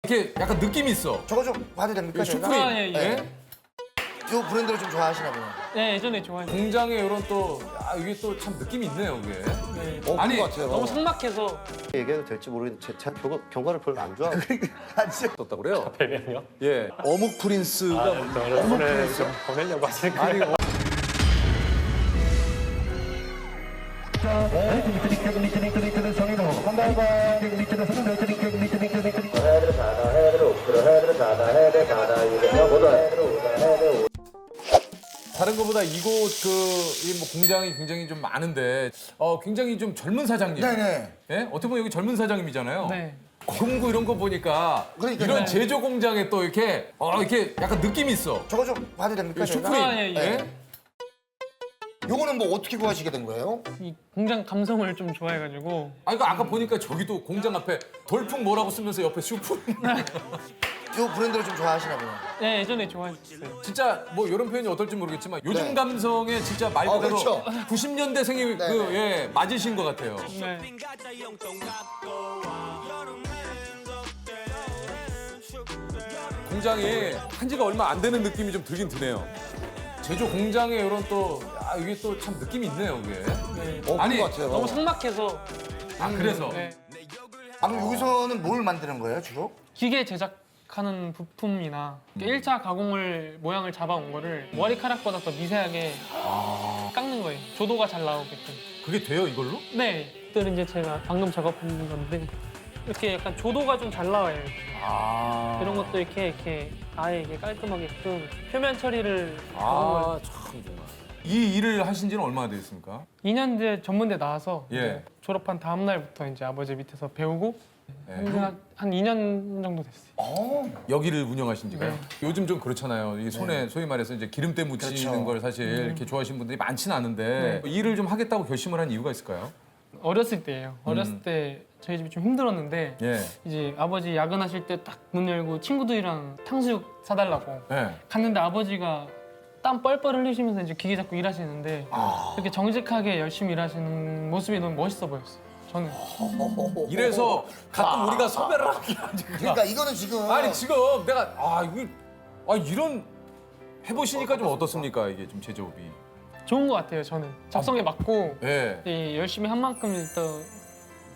이렇게 약간 느낌이 있어. 저거 좀 봐도 됩니까? 저희가? 슈프림. 아, 예, 예. 예? 이 브랜드를 좀 좋아하시나 보네요. 네, 예전에 좋아했는데 공장에 이런 또 이게 또 참 느낌이 있네요, 이게. 네. 아니, 것 같아요. 너무 삭막해서 얘기해도 될지 모르겠는데 제가 경과를 별로 안 좋아하고 떴다 그래요? 배면요? 예. 어묵 프린스가 저를 오늘 좀 보내려고 하실까요? 아니, 다른 것보다 이곳 뭐 공장이 굉장히 좀 많은데 굉장히 좀 젊은 사장님. 네네. 예? 어떻게 보면 여기 젊은 사장님이잖아요. 네. 공구 이런 거 보니까 그러니까요. 이런 네. 제조 공장에 또 이렇게 약간 느낌이 있어. 저거 좀 봐도 됩니까? 저희가? 슈프림. 아, 예, 예. 예? 요거는 뭐 어떻게 구하시게 된 거예요? 이 공장 감성을 좀 좋아해가지고 아니, 아까 보니까 저기도 공장 앞에 돌풍 뭐라고 쓰면서 옆에 슈프림. 이 브랜드를 좀 좋아하시나 보네요. 네, 예전에 좋아했어요. 진짜 뭐 이런 표현이 어떨지 모르겠지만 요즘 네. 감성에 진짜 말 그대로 그렇죠. 90년대생이 네. 맞으신 것 같아요. 네. 공장이 한 지가 얼마 안 되는 느낌이 좀 들긴 드네요. 제조 공장에 이런 또 이게 또 참 느낌이 있네요, 이게. 네. 아니, 것 같아요. 너무 삭막해서 그래서 네. 그럼 여기서는 뭘 만드는 거예요, 주로? 기계 제작하는 부품이나 1차 가공을 모양을 잡아온 거를 머리카락보다 더 미세하게 깎는 거예요. 조도가 잘 나오게끔. 그게 돼요, 이걸로? 네. 이들은 이제 제가 방금 작업한 건데 이렇게 약간 조도가 좀 잘 나와요. 이런 것도 이렇게 아예 이게 깔끔하게끔 표면 처리를 하는 거예요. 참 정말. 이 일을 하신 지는 얼마나 됐습니까? 2년 뒤에 전문대 나와서 예. 이제 졸업한 다음 날부터 이제 아버지 밑에서 배우고 예. 한 2년 정도 됐어요. 여기를 운영하신 지가요? 네. 요즘 좀 그렇잖아요. 이 손에 소위 말해서 이제 기름때 묻히는 그렇죠. 걸 사실 이렇게 좋아하시는 분들이 많지는 않은데 일을 좀 하겠다고 결심을 한 이유가 있을까요? 어렸을 때예요. 어렸을 때 저희 집이 좀 힘들었는데 예. 이제 아버지 야근하실 때 딱 문 열고 친구들이랑 탕수육 사달라고 예. 갔는데 아버지가 땀 뻘뻘 흘리시면서 이제 기계 잡고 일하시는데 이렇게 정직하게 열심히 일하시는 모습이 너무 멋있어 보였어요. 저는. 이래서 가끔 우리가 소배를 하게 하니까. 그러니까 이거는 지금 아니 지금 내가 이런 해보시니까 좀 어떻습니까 이게 좀 제조업이? 좋은 것 같아요. 저는 적성에 맞고 예. 이 열심히 한 만큼 또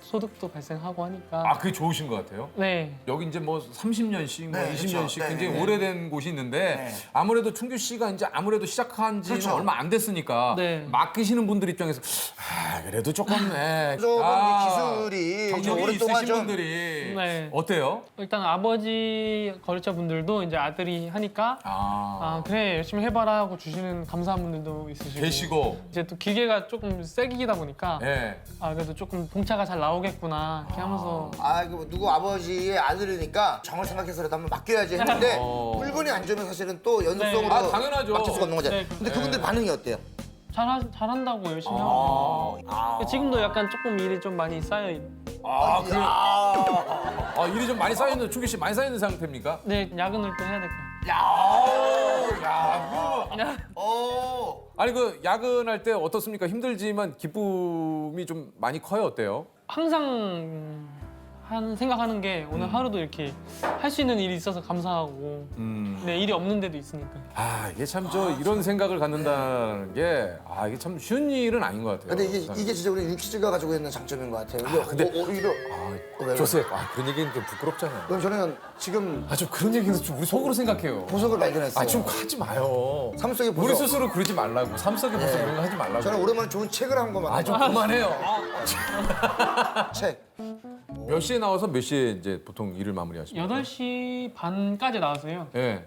소득도 발생하고 하니까. 그게 좋으신 것 같아요. 네. 여기 이제 뭐 30년씩, 뭐 네, 20년씩 그렇죠. 네, 굉장히 네. 오래된 곳이 있는데 네. 아무래도 충규 씨가 이제 아무래도 시작한 지는 그렇죠. 얼마 안 됐으니까 네. 맡기시는 분들 입장에서 그래도 조금 조금 기술이 경력이 오랫동안 있으신 좀 분들이 네. 어때요? 일단 아버지 거래처 분들도 이제 아들이 하니까 그래 열심히 해봐라 하고 주시는 감사한 분들도 있으시고 계시고 이제 또 기계가 조금 세기다 보니까 예. 그래도 조금 봉차가 잘 나오겠구나 이렇게 하면서 이거 누구 아버지의 아들이니까 정을 생각해서라도 한번 맡겨야지 했는데 물건이 안 좋으면 사실은 또 연속성으로 네. 당연하죠. 맡길 수가 없는 거죠. 네. 근데 그분들 반응이 어때요? 잘한다고 열심히 하고 지금도 약간 조금 일이 좀 많이 쌓여 일이 좀 많이 쌓여있는 충규 씨 많이 쌓여있는 상태입니까? 네 야근을 또 해야 될 거예요. 아니 그 야근할 때 어떻습니까? 힘들지만 기쁨이 좀 많이 커요. 어때요? 항상 생각하는 게 오늘 하루도 이렇게 할 수 있는 일이 있어서 감사하고 네, 일이 없는 데도 있으니까. 이게 참 이런 생각을 갖는다는 게 이게 참 쉬운 일은 아닌 것 같아요. 근데 이게 진짜 우리 유키즈가 가지고 있는 장점인 것 같아요. 근데- 오히려 왜? 조셉, 그런 얘기는 좀 부끄럽잖아요. 그럼 저는 지금 좀 그런 얘기는 좀 우리 속으로 생각해요. 보석을 발견했어요. 좀 하지 마요. 삶 속의 보석. 우리 스스로 그러지 말라고. 삶 속의 보석 이런 거 하지 말라고. 저는 오랜만에 좋은 책을 한 것만. 좀 그만해요. 책. 몇 시에 나와서 몇 시에 이제 보통 일을 마무리하십니까? 8시 반까지 나와서요. 예.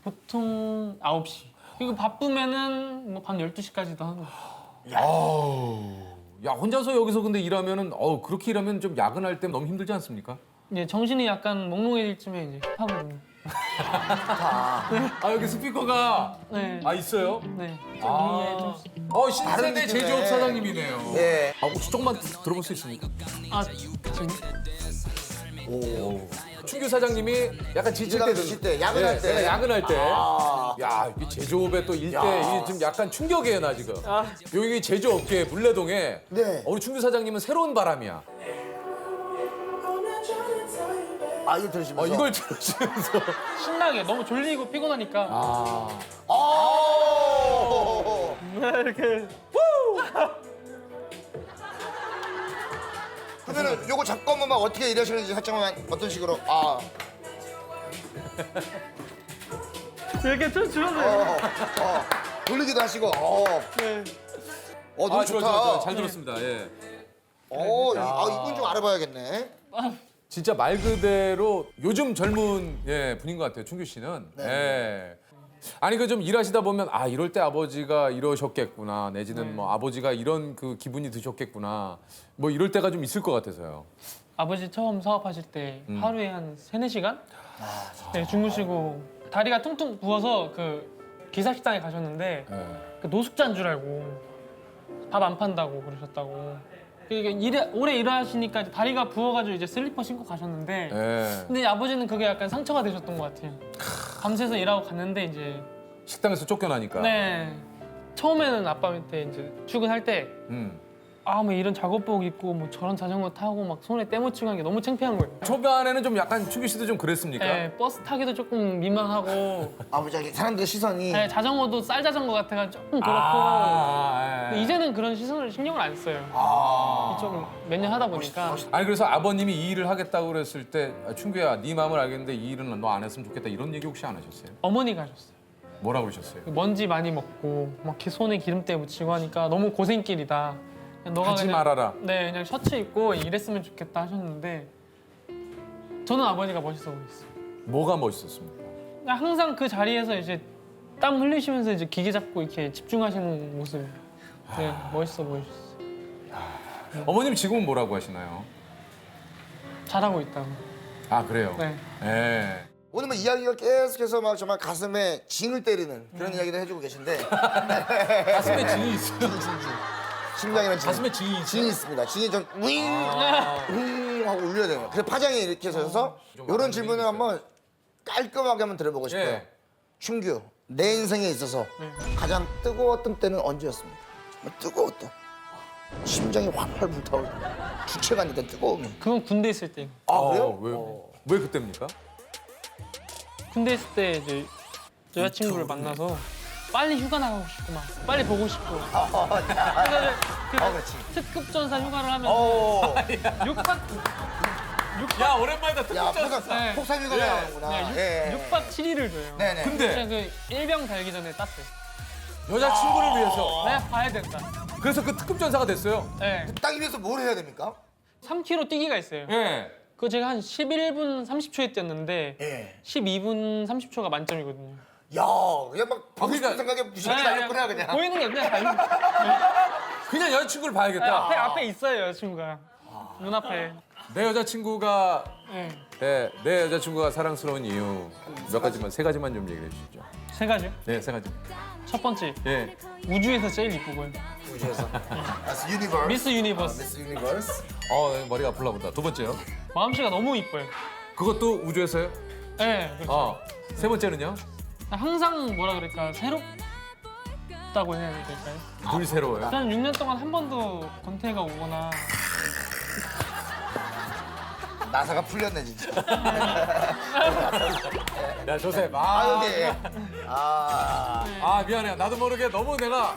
보통 9시. 그리고 바쁘면은 뭐 밤 12시까지도 하고. 야, 혼자서 여기서 근데 일하면은 그렇게 일하면 좀 야근할 때 너무 힘들지 않습니까? 네, 정신이 약간 몽롱해질 쯤에 이제 하거든요. 여기 스피커가 네. 있어요? 네. 좀 위에 좀. 신세대 다른 제조업 느낌의- 사장님이네요. 예. 혹시 조금만 들어볼 수 있습니까? 지금 충규 사장님이 약간 지칠 일하고 때, 지칠 때, 야근할 때. 내가 야근할 때, 야, 이 제조업의 또 일대, 이게 좀 약간 충격이에요 나 지금. 여기 제조업계 물레동에, 네. 우리 충규 사장님은 새로운 바람이야. 아, 이걸 들으시면서. 이걸 들으시면서. 신나게 너무 졸리고 피곤하니까 아. 이렇게 그러면은 요거 잡고 한번 막 어떻게 일하시는지 살짝만 어떤 식으로 이렇게 좀 주면서 돌리기도 하시고 네. 너무 좋다. 잘 들었습니다. 예. 이분 좀 알아봐야겠네. 진짜 말 그대로 요즘 젊은 분인 것 같아요. 충규 씨는. 네. 예. 아니 그 좀 일하시다 보면 이럴 때 아버지가 이러셨겠구나 내지는 뭐 아버지가 이런 그 기분이 드셨겠구나 뭐 이럴 때가 좀 있을 것 같아서요. 아버지 처음 사업하실 때 하루에 한 3-4시간? 네, 주무시고 다리가 퉁퉁 부어서 그 기사식당에 가셨는데 예. 그 노숙자인 줄 알고 밥 안 판다고 그러셨다고. 오래 일하시니까 이제 다리가 부어가지고 이제 슬리퍼 신고 가셨는데 예. 근데 아버지는 그게 약간 상처가 되셨던 것 같아요. 밤새서 일하고 갔는데 이제 식당에서 쫓겨나니까. 네 처음에는 아빠 밑에 이제 출근할 때 뭐 이런 작업복 입고 뭐 저런 자전거 타고 막 손에 때 묻히고 하는 게 너무 창피한 거예요. 초반에는 좀 약간 충규 씨도 좀 그랬습니까? 네, 버스 타기도 조금 민망하고 아버지 사람들 시선이 네, 자전거도 쌀 자전거 같아가 조금 그렇고 근데 이제는 그런 시선을 신경을 안 써요. 이쪽 몇 년 하다 보니까 아니 그래서 아버님이 이 일을 하겠다고 그랬을 때 충규야 네 마음을 알겠는데 이 일은 너 안 했으면 좋겠다 이런 얘기 혹시 안 하셨어요? 어머니가 하셨어요. 뭐라고 그러셨어요? 먼지 많이 먹고 막 이렇게 손에 기름때 묻히고 하니까 너무 고생길이다. 그냥 너가 하지 그냥, 말아라. 네, 그냥 셔츠 입고 일했으면 좋겠다 하셨는데 저는 아버지가 멋있어 보였어요. 뭐가 멋있었습니까? 그냥 항상 그 자리에서 이제 땀 흘리시면서 이제 기계 잡고 이렇게 집중하시는 모습, 네, 멋있어 보이셨어요. 어머님 지금은 뭐라고 하시나요? 잘하고 있다고. 아 그래요? 네. 예. 오늘 뭐 이야기가 계속해서 막 정말 가슴에 징을 때리는 그런 이야기도 해주고 계신데 가슴에 징이 있어요. 심장이랑 징. 가슴에 징이 있어요. 징이 있습니다. 징이 좀 윙 하고 울려야 돼요. 그래서 파장이 이렇게 서서 이런 질문을 한번 깔끔하게 한번 들어보고 싶어요. 예. 충규, 내 인생에 있어서 가장 뜨거웠던 때는 언제였습니까? 정말 뜨거웠던. 심장이 활활 불타오르는 주체가 안 되던 뜨거움이. 그건 군대 있을 때. 그래요? 왜 그때입니까? 군대 있을 때 이제 여자친구를 만나서 빨리 휴가 나가고 싶고 막 빨리 보고 싶고. 그래서 그렇지. 특급 전사 휴가를 하면서 6박 야 오랜만이다 야, 특급 네. 폭삭이가 나오는구나. 네, 6박 7일을 줘요. 네네. 근데 그냥 그 일병 달기 전에 땄어요. 여자친구를 위해서 내가 봐야 된다. 그래서 그 특급 전사가 됐어요. 네. 따기 위해서 뭘 해야 됩니까? 3km 뛰기가 있어요. 예. 그거 제가 한 11분 30초에 뛰었는데 예. 12분 30초가 만점이거든요. 야, 그냥 막 보고 싶은 생각에 무시하게 달렸구나 그냥. 보이는 거 그냥 달리고. 그냥 여자친구를 네, 봐야겠다. 앞에 있어요 여자친구가. 눈앞에. 내 여자친구가 네. 내 여자친구가 사랑스러운 이유 몇 가지만 세 가지만 좀 얘기해 주시죠. 세 가지요. 네, 세 가지. 첫 번째 예. 우주에서 제일 이쁘고요. 우주에서. That's universe. 미스 유니버스. Miss Universe. 머리가 아플라 보다. 두 번째요. 마음씨가 너무 이뻐요. 그것도 우주에서요? 네. 그렇죠. 세 번째는요? 항상 뭐라 그럴까 새롭다고 해야 될까요? 늘 새로워요. 한 6년 동안 한 번도 권태가 오거나 나사가 풀렸네 진짜. 야 조셉. 미안해. 나도 모르게 너무 내가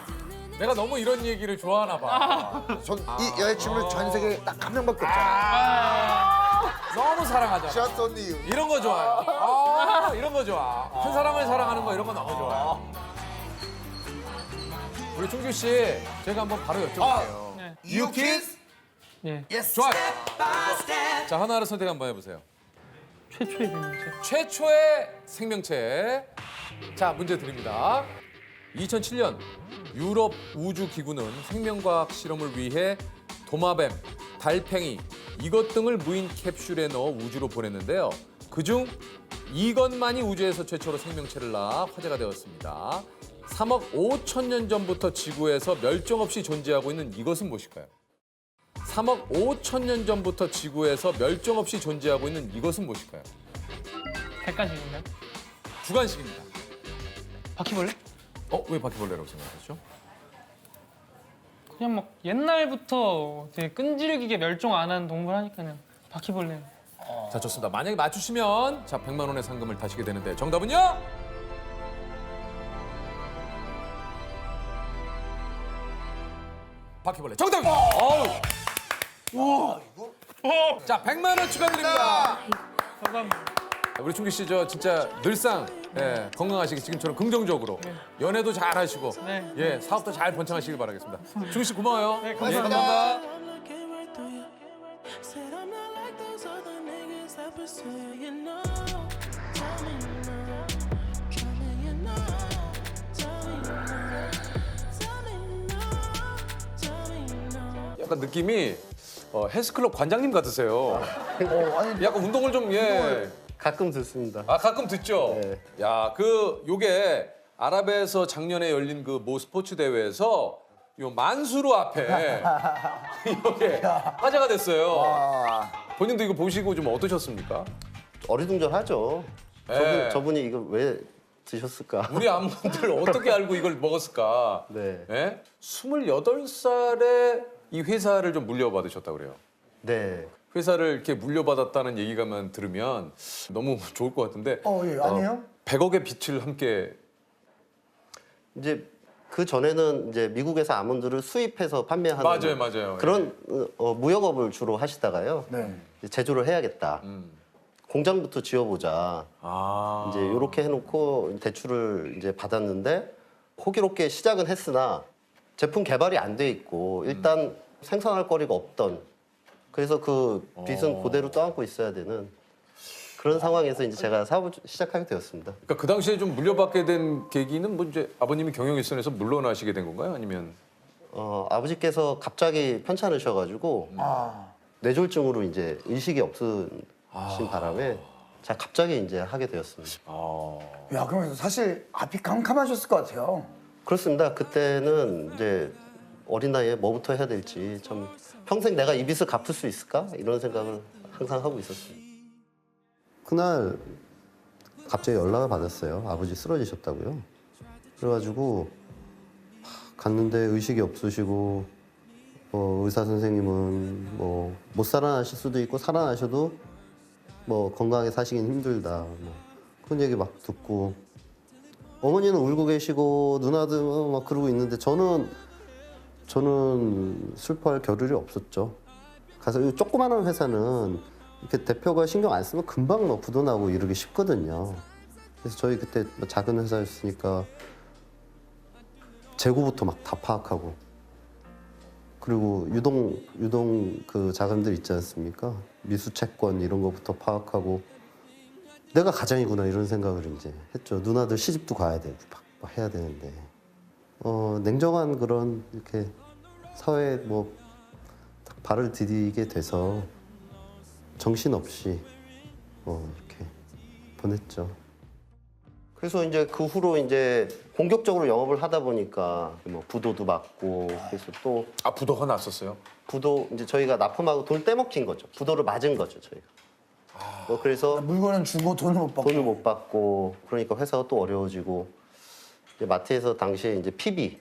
너무 이런 얘기를 좋아하나 봐. 이 여자친구를 전 세계에 딱 한 명밖에 없잖아. 너무 사랑하잖아. Just only you. 이런 거 좋아요. 이런 거 좋아. 한 사람을 사랑하는 거 이런 거 너무 좋아요. 우리 충규 씨, 제가 한번 바로 여쭤볼게요. 네. You kiss? 예. Yes. 좋아요. 자, 하나를 선택 한번 해보세요. 최초의 생명체. 최초의 생명체. 자, 문제 드립니다. 2007년 유럽 우주기구는 생명과학 실험을 위해 도마뱀, 달팽이, 이것 등을 무인 캡슐에 넣어 우주로 보냈는데요. 그중 이것만이 우주에서 최초로 생명체를 낳아 화제가 되었습니다. 3억 5천 년 전부터 지구에서 멸종 없이 존재하고 있는 이것은 무엇일까요? 3억 5천 년 전부터 지구에서 멸종 없이 존재하고 있는 이것은 무엇일까요? 객관식인가요? 주관식입니다. 바퀴벌레? 왜 바퀴벌레라고 생각하셨죠? 그냥 막 옛날부터 되게 끈질기게 멸종 안 한 동물 하니까 그냥 바퀴벌레. 자, 좋습니다. 만약에 맞추시면 자, 100만 원의 상금을 타시게 되는데 정답은요? 바퀴벌레 정답입니다. 자, 100만 원 축하드립니다. 감사합니다. 우리 충기 씨 저 진짜 늘상 예, 건강하시게 지금처럼 긍정적으로 연애도 잘 하시고 네. 예, 사업도 잘 번창하시길 바라겠습니다. 충기 씨 고마워요. 네, 예, 감사합니다. 감사합니다. looking right through you. Said I'm not like those other niggas that pursue you, you know. Tell me you know. Tell me you know. Tell me you know. Tell me you know. Tell me you know. 약간 느낌이 헬스클럽 관장님 같으세요. 아니 약간 운동을 좀 예. 가끔 듣습니다. 아 가끔 듣죠. 네. 야, 요게 아랍에서 작년에 열린 그 모 스포츠 대회에서 요 만수르 앞에 이게 화제가 됐어요. 본인도 이거 보시고 좀 어떠셨습니까? 어리둥절하죠. 네. 저분이 이걸 왜 드셨을까? 우리 암분들 어떻게 알고 이걸 먹었을까? 네. 예? 28살에 이 회사를 좀 물려받으셨다 그래요. 네. 회사를 이렇게 물려받았다는 얘기가만 들으면 너무 좋을 것 같은데. 예, 아니에요? 100억의 빚을 함께. 이제 그 전에는 이제 미국에서 아몬드를 수입해서 판매하는 맞아요. 그런 무역업을 주로 하시다가요. 네. 이제 제조를 해야겠다. 공장부터 지어보자. 아. 이제 이렇게 해놓고 대출을 이제 받았는데 호기롭게 시작은 했으나 제품 개발이 안 돼 있고 일단 생산할 거리가 없던 그래서 그 빚은 그대로 떠안고 있어야 되는 그런 상황에서 이제 제가 사업을 시작하게 되었습니다. 그러니까 그 당시에 좀 물려받게 된 계기는 뭐 이제 아버님이 경영 일선에서 물러나시게 된 건가요? 아니면 아버지께서 갑자기 편찮으셔가지고 뇌졸중으로 이제 의식이 없으신 바람에 제가 갑자기 이제 하게 되었습니다. 야, 그러면 사실 앞이 캄캄하셨을 것 같아요. 그렇습니다. 그때는 이제 어린 나이에 뭐부터 해야 될지 참 평생 내가 이 빚을 갚을 수 있을까 이런 생각을 항상 하고 있었습니다. 그날 갑자기 연락을 받았어요. 아버지 쓰러지셨다고요. 그래가지고 갔는데 의식이 없으시고 의사 선생님은 뭐 못 살아나실 수도 있고 살아나셔도 뭐 건강하게 사시긴 힘들다. 뭐 그런 얘기 막 듣고 어머니는 울고 계시고 누나들 막 그러고 있는데 저는 슬퍼할 겨를이 없었죠. 가서 이 조그마한 회사는 이렇게 대표가 신경 안 쓰면 금방 뭐 부도 나고 이러기 쉽거든요. 그래서 저희 그때 뭐 작은 회사였으니까 재고부터 막 다 파악하고 그리고 유동 그 자금들 있지 않습니까? 미수 채권 이런 거부터 파악하고 내가 가장이구나 이런 생각을 이제 했죠. 누나들 시집도 가야 되고 막 해야 되는데 냉정한 그런 이렇게 사회에 뭐 딱 발을 디디게 돼서 정신없이 이렇게 보냈죠. 그래서 이제 그 후로 이제 본격적으로 영업을 하다 보니까 뭐 부도도 맞고 그래서 또 부도가 났었어요? 부도 이제 저희가 납품하고 돈 떼먹힌 거죠. 부도를 맞은 거죠 저희가. 뭐 그래서 물건은 주고 돈을 못 받고. 돈을 못 받고 그러니까 회사가 또 어려워지고 이제 마트에서 당시에 이제 PB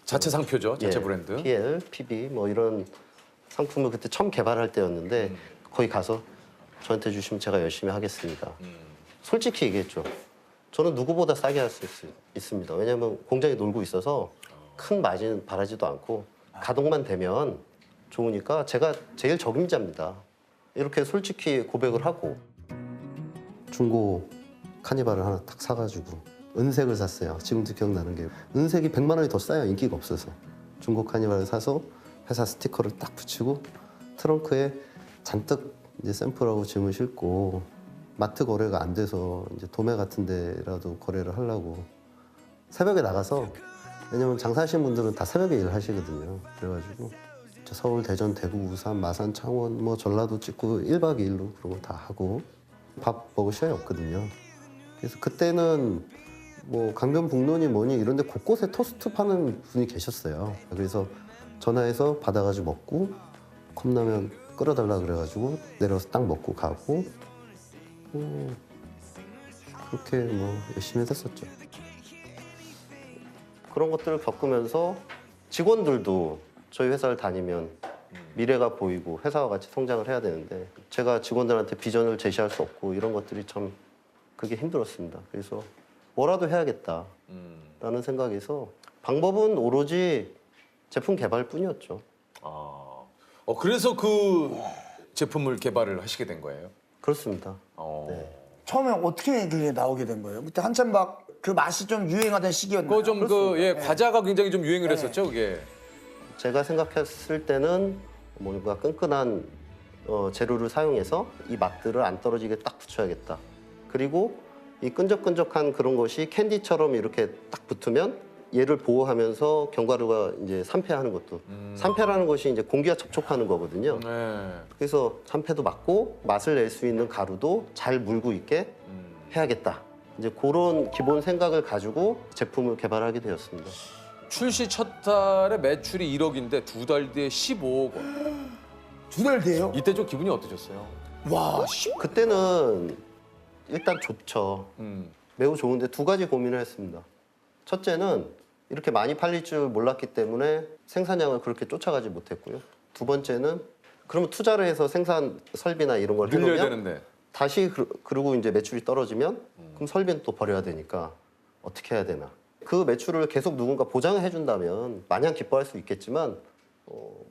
자체 상표죠, 자체 예, 브랜드. PL, PB 뭐 이런 상품을 그때 처음 개발할 때였는데 거기 가서 저한테 주시면 제가 열심히 하겠습니다. 솔직히 얘기했죠. 저는 누구보다 싸게 할 수 있습니다. 왜냐하면 공장에 놀고 있어서 큰 마진 바라지도 않고 가동만 되면 좋으니까 제가 제일 적임자입니다. 이렇게 솔직히 고백을 하고 중고 카니발을 하나 딱 사가지고 은색을 샀어요. 지금도 기억나는 게 은색이 100만 원이 더 싸요. 인기가 없어서. 중고 카니발을 사서 회사 스티커를 딱 붙이고 트렁크에 잔뜩 이제 샘플하고 짐을 싣고 마트 거래가 안 돼서 이제 도매 같은 데라도 거래를 하려고 새벽에 나가서 왜냐면 장사하시는 분들은 다 새벽에 일을 하시거든요. 그래가지고 서울, 대전, 대구, 우산, 마산, 창원, 뭐 전라도 찍고 1박 2일로 그런 거 다 하고 밥 먹을 시간이 없거든요. 그래서 그때는 뭐 강변북로니 뭐니 이런 데 곳곳에 토스트 파는 분이 계셨어요. 그래서 전화해서 받아가지고 먹고 컵라면 끓여달라 그래가지고 내려서 딱 먹고 가고 그렇게 뭐 열심히 했었죠. 그런 것들을 겪으면서 직원들도 저희 회사를 다니면 미래가 보이고 회사와 같이 성장을 해야 되는데 제가 직원들한테 비전을 제시할 수 없고 이런 것들이 참 그게 힘들었습니다. 그래서 뭐라도 해야겠다라는 생각에서 방법은 오로지 제품 개발뿐이었죠. 그래서 그 제품을 개발을 하시게 된 거예요? 그렇습니다. 처음에 어떻게 그게 나오게 된 거예요? 그때 한참 막 그 맛이 좀 유행하던 시기였나요? 그거 좀 과자가 굉장히 좀 유행을 했었죠, 그게. 제가 생각했을 때는 뭔가 끈끈한 재료를 사용해서 이 맛들을 안 떨어지게 딱 붙여야겠다. 그리고 이 끈적끈적한 그런 것이 캔디처럼 이렇게 딱 붙으면 얘를 보호하면서 견과류가 이제 산패하는 것도 산패라는 것이 이제 공기와 접촉하는 거거든요. 네. 그래서 산패도 막고 맛을 낼 수 있는 가루도 잘 물고 있게 해야겠다. 이제 그런 기본 생각을 가지고 제품을 개발하게 되었습니다. 출시 첫 달에 매출이 1억인데 두 달 뒤에 15억 원. 2달 뒤에요? 이때 좀 기분이 어떠셨어요? 와, 그때는 일단 좋죠. 음. 매우 좋은데 두 가지 고민을 했습니다. 첫째는 이렇게 많이 팔릴 줄 몰랐기 때문에 생산량을 그렇게 쫓아가지 못했고요. 두 번째는 그러면 투자를 해서 생산 설비나 이런 걸 늘려야 해놓으면 되는데. 다시 그러고 이제 매출이 떨어지면 그럼 설비는 또 버려야 되니까 어떻게 해야 되나. 그 매출을 계속 누군가 보장을 해준다면 마냥 기뻐할 수 있겠지만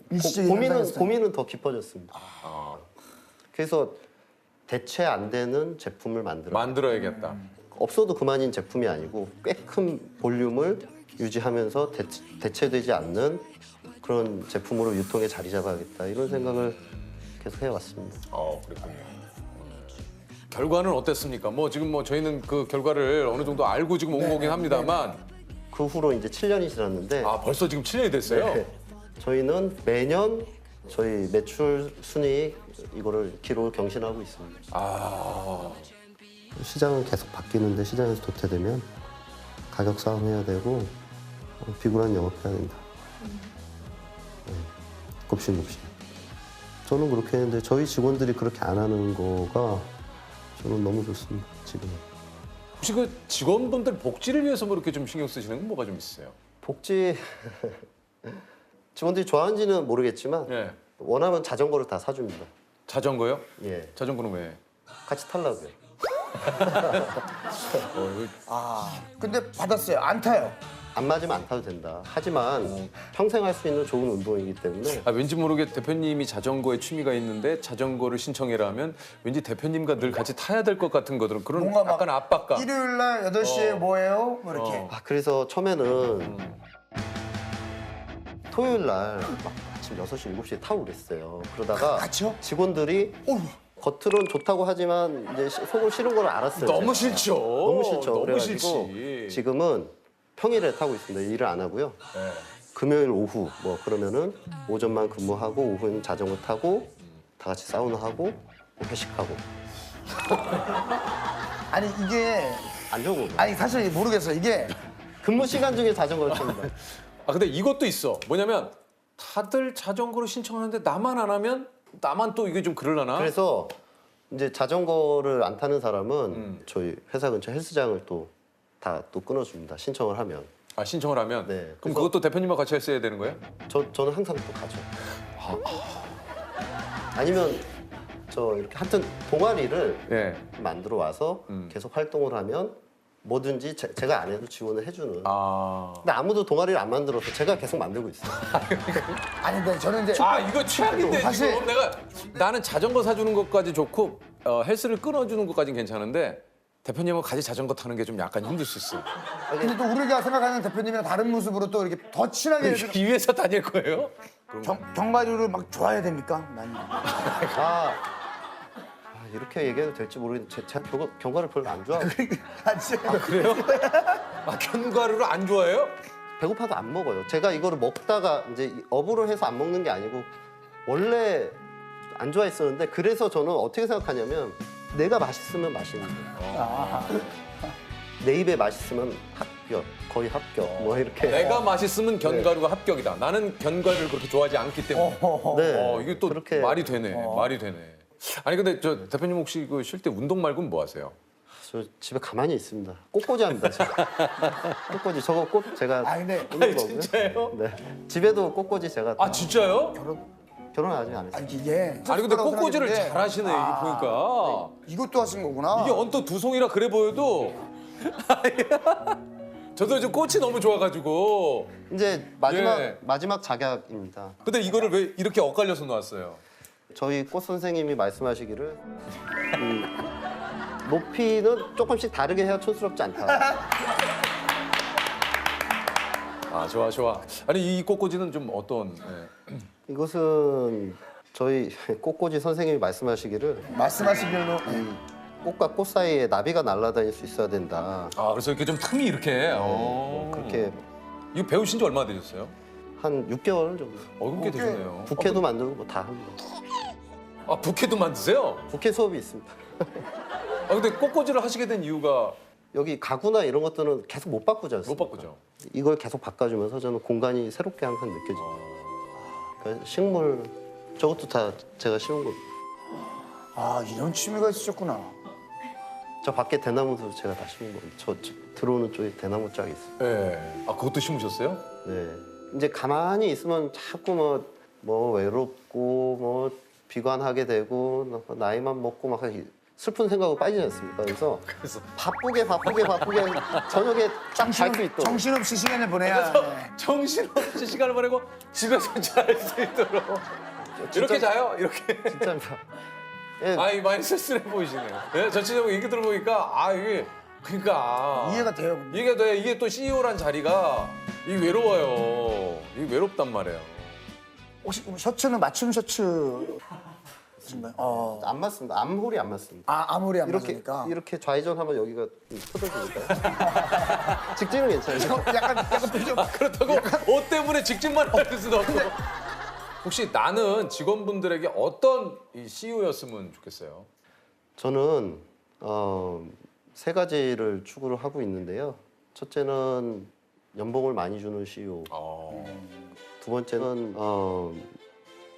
일시적인 현상이었어요. 고민은 더 깊어졌습니다. 그래서 대체 안 되는 제품을 만들어야겠다. 없어도 그만인 제품이 아니고 꽤 큰 볼륨을 유지하면서 대체되지 않는 그런 제품으로 유통에 자리 잡아야겠다 이런 생각을 계속 해왔습니다. 그랬군요. 결과는 어땠습니까? 뭐 지금 뭐 저희는 그 결과를 어느 정도 알고 지금 온 거긴 합니다만 그 후로 이제 7년이 지났는데 벌써 지금 7년이 됐어요? 네. 저희는 매년 저희 매출 순이익 이거를 기록을 경신하고 있습니다. 시장은 계속 바뀌는데 시장에서 도태되면 가격 싸움해야 되고 비굴한 영업해야 된다. 곱씹곱씹. 저는 그렇게 했는데 저희 직원들이 그렇게 안 하는 거가 저는 너무 좋습니다. 지금. 혹시 그 직원분들 복지를 위해서 뭐 이렇게 좀 신경 쓰시는 건 뭐가 좀 있으세요? 복지 직원들이 좋아하는지는 모르겠지만 예. 원하면 자전거를 다 사줍니다. 자전거요? 예, 자전거는 왜? 같이 타려고요. 근데 받았어요. 안 타요. 안 맞으면 안 타도 된다. 하지만 평생 할 수 있는 좋은 운동이기 때문에 왠지 모르게 대표님이 자전거에 취미가 있는데 자전거를 신청해라 하면 왠지 대표님과 늘 같이 타야 될 것 같은 것들은 그런 뭔가 막 약간 압박감. 일요일 날 8시에 뭐해요? 뭐 이렇게. 그래서 처음에는 토요일 날 막 아침 6시, 7시에 타고 그랬어요. 그러다가 같이요? 직원들이 겉으로는 좋다고 하지만 이제 속을 싫은 걸 알았어요. 너무 제가. 싫죠. 너무 싫죠. 너무 그래가지고 싫지. 지금은 평일에 타고 있습니다. 일을 안 하고요. 금요일 오후 뭐 그러면은 오전만 근무하고 오후에는 자전거 타고 다 같이 사우나하고 뭐 회식하고 아니 이게 안 좋은 거죠. 아니 사실 모르겠어요. 이게 근무 시간 중에 자전거를 탑니다. 근데 이것도 있어. 뭐냐면 다들 자전거를 신청하는데 나만 안 하면 나만 또 이게 좀 그러려나? 그래서 이제 자전거를 안 타는 사람은 저희 회사 근처 헬스장을 또 다 또 끊어줍니다. 신청을 하면. 신청을 하면? 네. 그럼 그래서- 그것도 대표님과 같이 했어야 되는 거예요? 저는 항상 또 가죠. 아니면 저 이렇게 하여튼 동아리를 네. 만들어 와서 계속 활동을 하면 뭐든지 제가 안 해도 지원을 해주는. 근데 아무도 동아리를 안 만들어서 제가 계속 만들고 있어요. 아니 근데 저는 이제 이거 최악인데 사실- 지금 나는 자전거 사주는 것까지 좋고 헬스를 끊어주는 것까지는 괜찮은데 대표님은 같이 자전거 타는 게 좀 약간 힘들 수 있어요. 근데 또 우리가 생각하는 대표님이랑 다른 모습으로 또 이렇게 더 친하게 해주는 이 위에서 다닐 거예요? 견과류를 막 좋아해야 됩니까? 난 이렇게 얘기해도 될지 모르겠는데 제가 견과를 별로 안 좋아하고 그래요? 견과류를 안 좋아해요? 배고파도 안 먹어요. 제가 이거를 먹다가 이제 업으로 해서 안 먹는 게 아니고 원래 안 좋아했었는데 그래서 저는 어떻게 생각하냐면 내가 맛있으면 맛있는 거예요. 내 입에 맛있으면 합격, 거의 합격 뭐 이렇게. 내가 맛있으면 견과류가 합격이다. 나는 견과류를 그렇게 좋아하지 않기 때문에. 네. 이게 또 그렇게 말이 되네. 말이 되네. 아니 근데 저 대표님 혹시 그 쉴 때 운동 말고는 뭐 하세요? 저 집에 가만히 있습니다. 꽃꽂이 합니다. 제가. 꽃꽂이 저거 꽃 제가 근데 있는 거고요. 진짜요? 네. 집에도 꽃꽂이 제가 진짜요? 결혼 아직 안 했어요. 아니 이게 아니 근데 꽃꽂이를 생각했는데 잘하시네 이게 보니까. 이것도 하신 거구나. 이게 언뜻 두 송이라 그래 보여도 저도 요즘 꽃이 너무 좋아가지고. 이제 예. 마지막 작약입니다. 근데 이거를 왜 이렇게 엇갈려서 놓았어요? 저희 꽃 선생님이 말씀하시기를 높이는 조금씩 다르게 해야 촌스럽지 않다. 아 좋아. 아니 이 꽃꽂이는 좀 어떤? 예. 이것은 저희 꽃꽂이 선생님이 말씀하시기를 말씀하신 대로 꽃과 꽃 사이에 나비가 날아다닐 수 있어야 된다. 아 그래서 이렇게 좀 틈이 이렇게. 그렇게 이거 배우신 지 얼마나 되셨어요? 한 6개월 정도. 꽤 되셨네요. 부케도 만들고 뭐 다 합니다. 아 부케도 만드세요? 부케 수업이 있습니다. 아 근데 꽃꽂이를 하시게 된 이유가 여기 가구나 이런 것들은 계속 못 바꾸지 못 않습니까? 바꾸죠. 이걸 계속 바꿔주면서 저는 공간이 새롭게 항상 느껴져요. 그러니까 식물 저것도 다 제가 심은 겁니다. 아 이런 취미가 있으셨구나. 저 밖에 대나무도 제가 다 심은 겁니다. 저 들어오는 쪽에 대나무 쫙 있어요. 예. 아 그것도 심으셨어요? 네. 이제 가만히 있으면 자꾸 뭐 외롭고 뭐 비관하게 되고 나이만 먹고 막 슬픈 생각으로 빠지지 않습니까? 그래서 바쁘게 저녁에 쫙 잘 수 있도록. 정신없이 시간을 보내야. 네. 정신없이 시간을 보내고 집에서 잘 수 있도록 이렇게 자요? 이렇게. 진짜입니다. 예, 아이 많이 쓸쓸해 보이시네요. 예, 전체적으로 얘기 들어보니까 아 이게 그러니까 이해가 돼요. 이해가 돼. 이게 또 CEO란 자리가 이 외로워요. 이 외롭단 말이에요. 혹시 그럼 셔츠는 맞춤 셔츠인가요? 안 맞습니다. 암홀이 안 맞습니다. 아 아무리 안 이렇게 맞으니까. 이렇게 좌회전하면 여기가 터져지니까요. 직진은 괜찮아요. 약간 표정. 그렇다고 옷 때문에 직진만 할 수도 없고. 혹시 나는 직원분들에게 어떤 이 CEO였으면 좋겠어요? 저는 세 가지를 추구를 하고 있는데요. 첫째는 연봉을 많이 주는 CEO. 두 번째는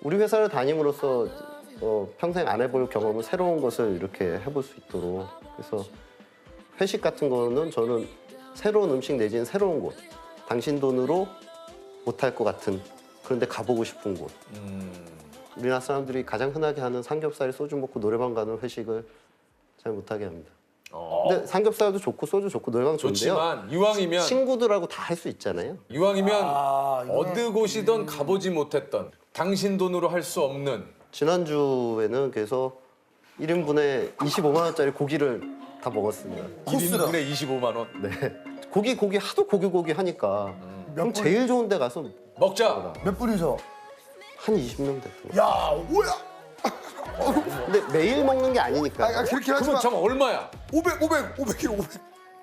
우리 회사를 다님으로써 평생 안 해볼 경험을 새로운 것을 이렇게 해볼 수 있도록. 그래서 회식 같은 거는 저는 새로운 음식 내지는 새로운 곳. 당신 돈으로 못할 것 같은 그런데 가보고 싶은 곳. 우리나라 사람들이 가장 흔하게 하는 삼겹살에 소주 먹고 노래방 가는 회식을 잘 못하게 합니다. 근데 삼겹살도 좋고 소주 좋고 노래방 좋은데요. 좋지만 이왕이면 친구들하고 다 할 수 있잖아요. 어느 곳이든 가보지 못했던 당신 돈으로 할 수 없는 지난주에는 그래서 1인분에 25만 원짜리 고기를 다 먹었습니다. 1인분에 25만 원. 네. 고기 하도 고기 하니까 그럼 제일 좋은 데 가서 먹자. 몇 분이서? 한 20명 됐어요. 야 뭐야? 근데 매일 먹는 게 아니니까. 그렇게 하지 그러면 마. 참 얼마야? 500kg 500.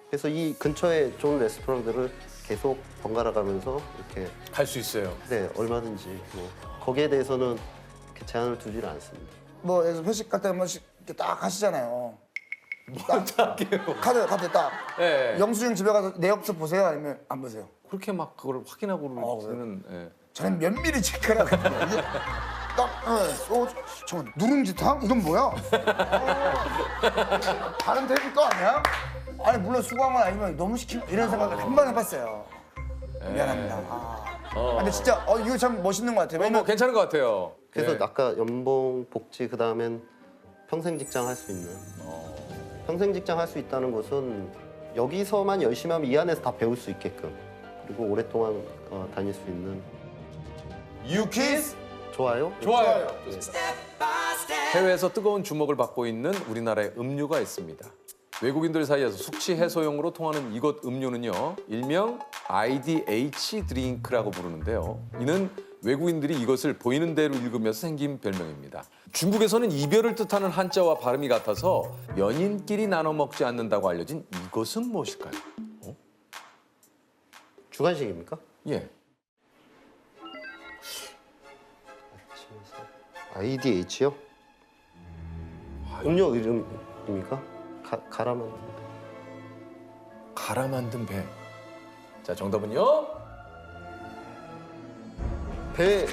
그래서 이 근처에 좋은 레스토랑들을 계속 번갈아 가면서 이렇게 갈 수 있어요. 네 얼마든지 뭐 거기에 대해서는 이렇게 제한을 두지를 않습니다. 뭐 그래서 회식 갈 때 한 번씩 이렇게 딱 하시잖아요. 카드 딱. 예. 영수증 집에 가서 내역서 보세요 아니면 안 보세요? 그렇게 막 그걸 확인하고는 예. 저는 면밀히 체크를 하거든요. 이게 딱, 잠깐 누룽지탕? 이건 뭐야? 다른 테이블 거 아니야? 아니 물론 수고한 건 아니면 너무 시키고 이런 생각을 한 번 해봤어요. 미안합니다. 근데 진짜 이거 참 멋있는 것 같아요. 뭐 왜냐면 괜찮은 것 같아요. 그래서 예. 아까 연봉, 복지 그다음엔 평생 직장 할 수 있는. 평생 직장 할 수 있다는 것은 여기서만 열심히 하면 이 안에서 다 배울 수 있게끔 그리고 오랫동안 다닐 수 있는. 유키스 좋아요? 좋아요. 해외에서 뜨거운 주목을 받고 있는 우리나라의 음료가 있습니다. 외국인들 사이에서 숙취 해소용으로 통하는 이것 음료는요, 일명 IDH 드링크라고 부르는데요. 이는 외국인들이 이것을 보이는 대로 읽으면서 생긴 별명입니다. 중국에서는 이별을 뜻하는 한자와 발음이 같아서 연인끼리 나눠 먹지 않는다고 알려진 이것은 무엇일까요? 주간식입니까? 예. IDH요? 음료 이름입니까? 가라만. 갈아 만든 배. 자, 정답은요? 배음료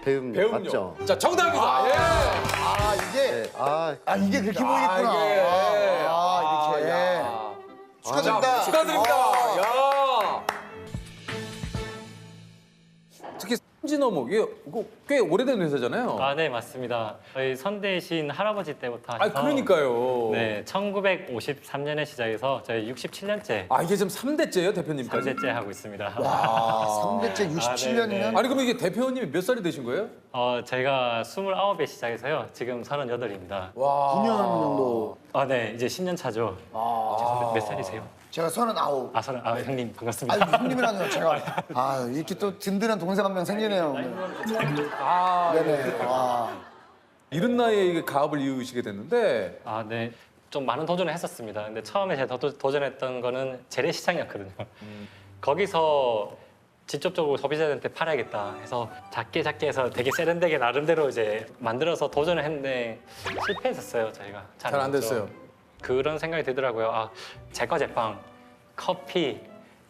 배음료. 맞죠? 자, 정답입니다. 예. 이게 네. 이게 그렇게 보이겠구나. 이렇게. 야. 축하드립니다. 축하드립니다. 야. 특히 선진어묵 이게 꽤 오래된 회사잖아요. 아, 네, 맞습니다. 저희 선대신 할아버지 때부터 하셔서 그러니까요. 네, 1953년에 시작해서 저희 67년째, 아 이게 지금 3대째예요 대표님까지? 3대째 하고 있습니다. 아, 3대째 네, 67년이면 네. 아니 그럼 이게 대표님이 몇 살이 되신 거예요? 제가 29에 시작해서요. 지금 38입니다. 와. 9년 정도. 네, 이제 10년 차죠. 몇 살이세요? 제가 39. 형님 반갑습니다. 아니 형님이라뇨 제가. 아 이렇게 또 든든한 동생 한 명 생기네요. 아 네네. 와. 이른 나이에 이게 가업을 이으시게 됐는데 네. 좀 많은 도전을 했었습니다. 근데 처음에 제가 도전했던 거는 재래시장이었거든요. 거기서 직접적으로 소비자들한테 팔아야겠다 해서 작게 해서 되게 세련되게 나름대로 이제 만들어서 도전을 했는데 실패했었어요. 저희가 잘 안 됐어요. 그런 생각이 들더라고요. 제과 제빵, 커피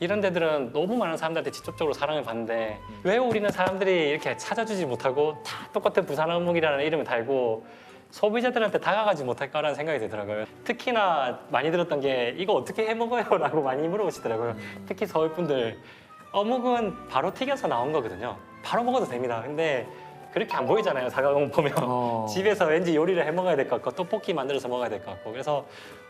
이런 데들은 너무 많은 사람들한테 직접적으로 사랑을 받는데 왜 우리는 사람들이 이렇게 찾아주지 못하고 다 똑같은 부산어묵이라는 이름을 달고 소비자들한테 다가가지 못할까라는 생각이 들더라고요. 특히나 많이 들었던 게 이거 어떻게 해 먹어요? 라고 많이 물어보시더라고요. 특히 서울 분들 어묵은 바로 튀겨서 나온 거거든요. 바로 먹어도 됩니다. 근데 그렇게 안 보이잖아요. 사과어묵 보면 집에서 왠지 요리를 해 먹어야 될 것 같고 떡볶이 만들어서 먹어야 될 것 같고 그래서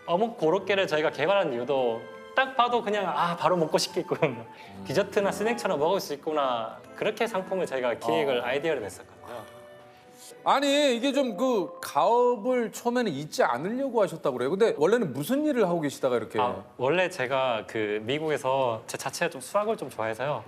어묵 고로케를 저희가 개발한 이유도 딱 봐도 그냥 바로 먹고 싶겠군 디저트나 스낵처럼 먹을 수 있구나 그렇게 상품을 저희가 기획을 아이디어를 냈었거든요. 아니 이게 좀 그 가업을 처음에는 잊지 않으려고 하셨다고 그래요. 근데 원래는 무슨 일을 하고 계시다가 이렇게 원래 제가 그 미국에서 제 자체가 좀 수학을 좀 좋아해서요.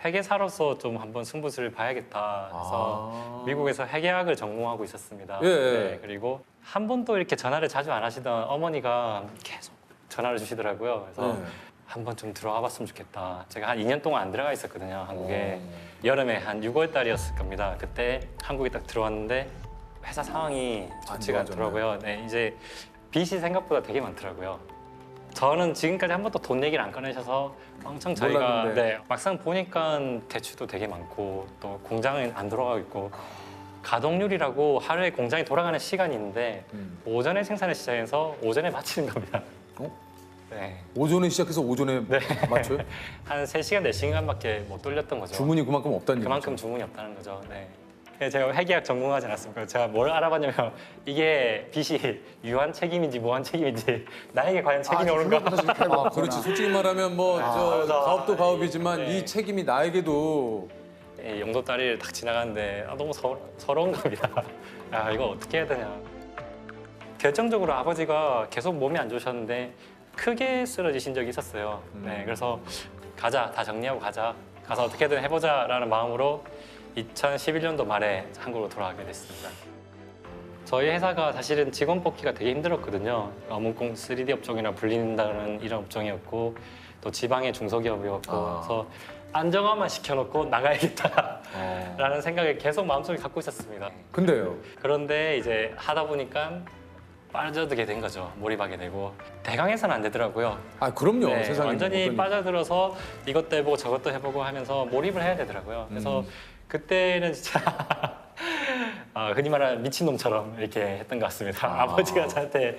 회계사로서 좀 한번 승부수를 봐야겠다 해서 미국에서 회계학을 전공하고 있었습니다. 예. 네, 그리고 한 번도 이렇게 전화를 자주 안 하시던 어머니가 계속 전화를 주시더라고요. 그래서 한번 좀 들어와 봤으면 좋겠다. 제가 한 2년 동안 안 들어가 있었거든요, 한국에. 여름에 한 6월 달이었을 겁니다. 그때 한국에 딱 들어왔는데 회사 상황이 좋지가 않더라고요. 네, 이제 빚이 생각보다 되게 많더라고요. 저는 지금까지 한 번도 돈 얘기를 안 꺼내셔서 엄청 저희가 몰랐는데. 막상 보니까 대출도 되게 많고 또 공장은 안 돌아가고 있고 가동률이라고 하루에 공장이 돌아가는 시간이 있는데 오전에 생산을 시작해서 오전에 마치는 겁니다. 네. 오전에 시작해서 오전에 맞춰요? 한 3시간, 4시간밖에 못 돌렸던 거죠. 주문이 그만큼 없다는 얘기죠. 그만큼 주문이 없다는 거죠. 네. 그래서 제가 회계학 전공하지 않았습니까? 제가 뭘 알아봤냐면 이게 빚이 유한 책임인지 무한 책임인지 나에게 과연 책임이 오는가? 그렇지. 솔직히 말하면 뭐 저 가업도 가업이지만 네. 이 책임이 나에게도 이 영도 다리를 딱 지나가는데 너무 서러운 겁니다. 이거 어떻게 해야 되냐. 결정적으로 아버지가 계속 몸이 안 좋으셨는데 크게 쓰러지신 적이 있었어요. 네, 그래서 가자, 다 정리하고 가자. 가서 어떻게든 해보자라는 마음으로 2011년도 말에 한국으로 돌아가게 됐습니다. 저희 회사가 사실은 직원 뽑기가 되게 힘들었거든요. 어묵공 3D 업종이라 불린다는 이런 업종이었고 또 지방의 중소기업이었고 그래서 안정화만 시켜놓고 나가야겠다라는 생각을 계속 마음속에 갖고 있었습니다. 근데요. 그런데 이제 하다 보니까 빠져들게 된 거죠. 몰입하게 되고 대강해서는 안 되더라고요. 그럼요. 네, 세상에 완전히 어떤- 빠져들어서 이것도 해보고 저것도 해보고 하면서 몰입을 해야 되더라고요. 그래서 그때는 진짜 흔히 말하는 미친놈처럼 이렇게 했던 것 같습니다. 아버지가 저한테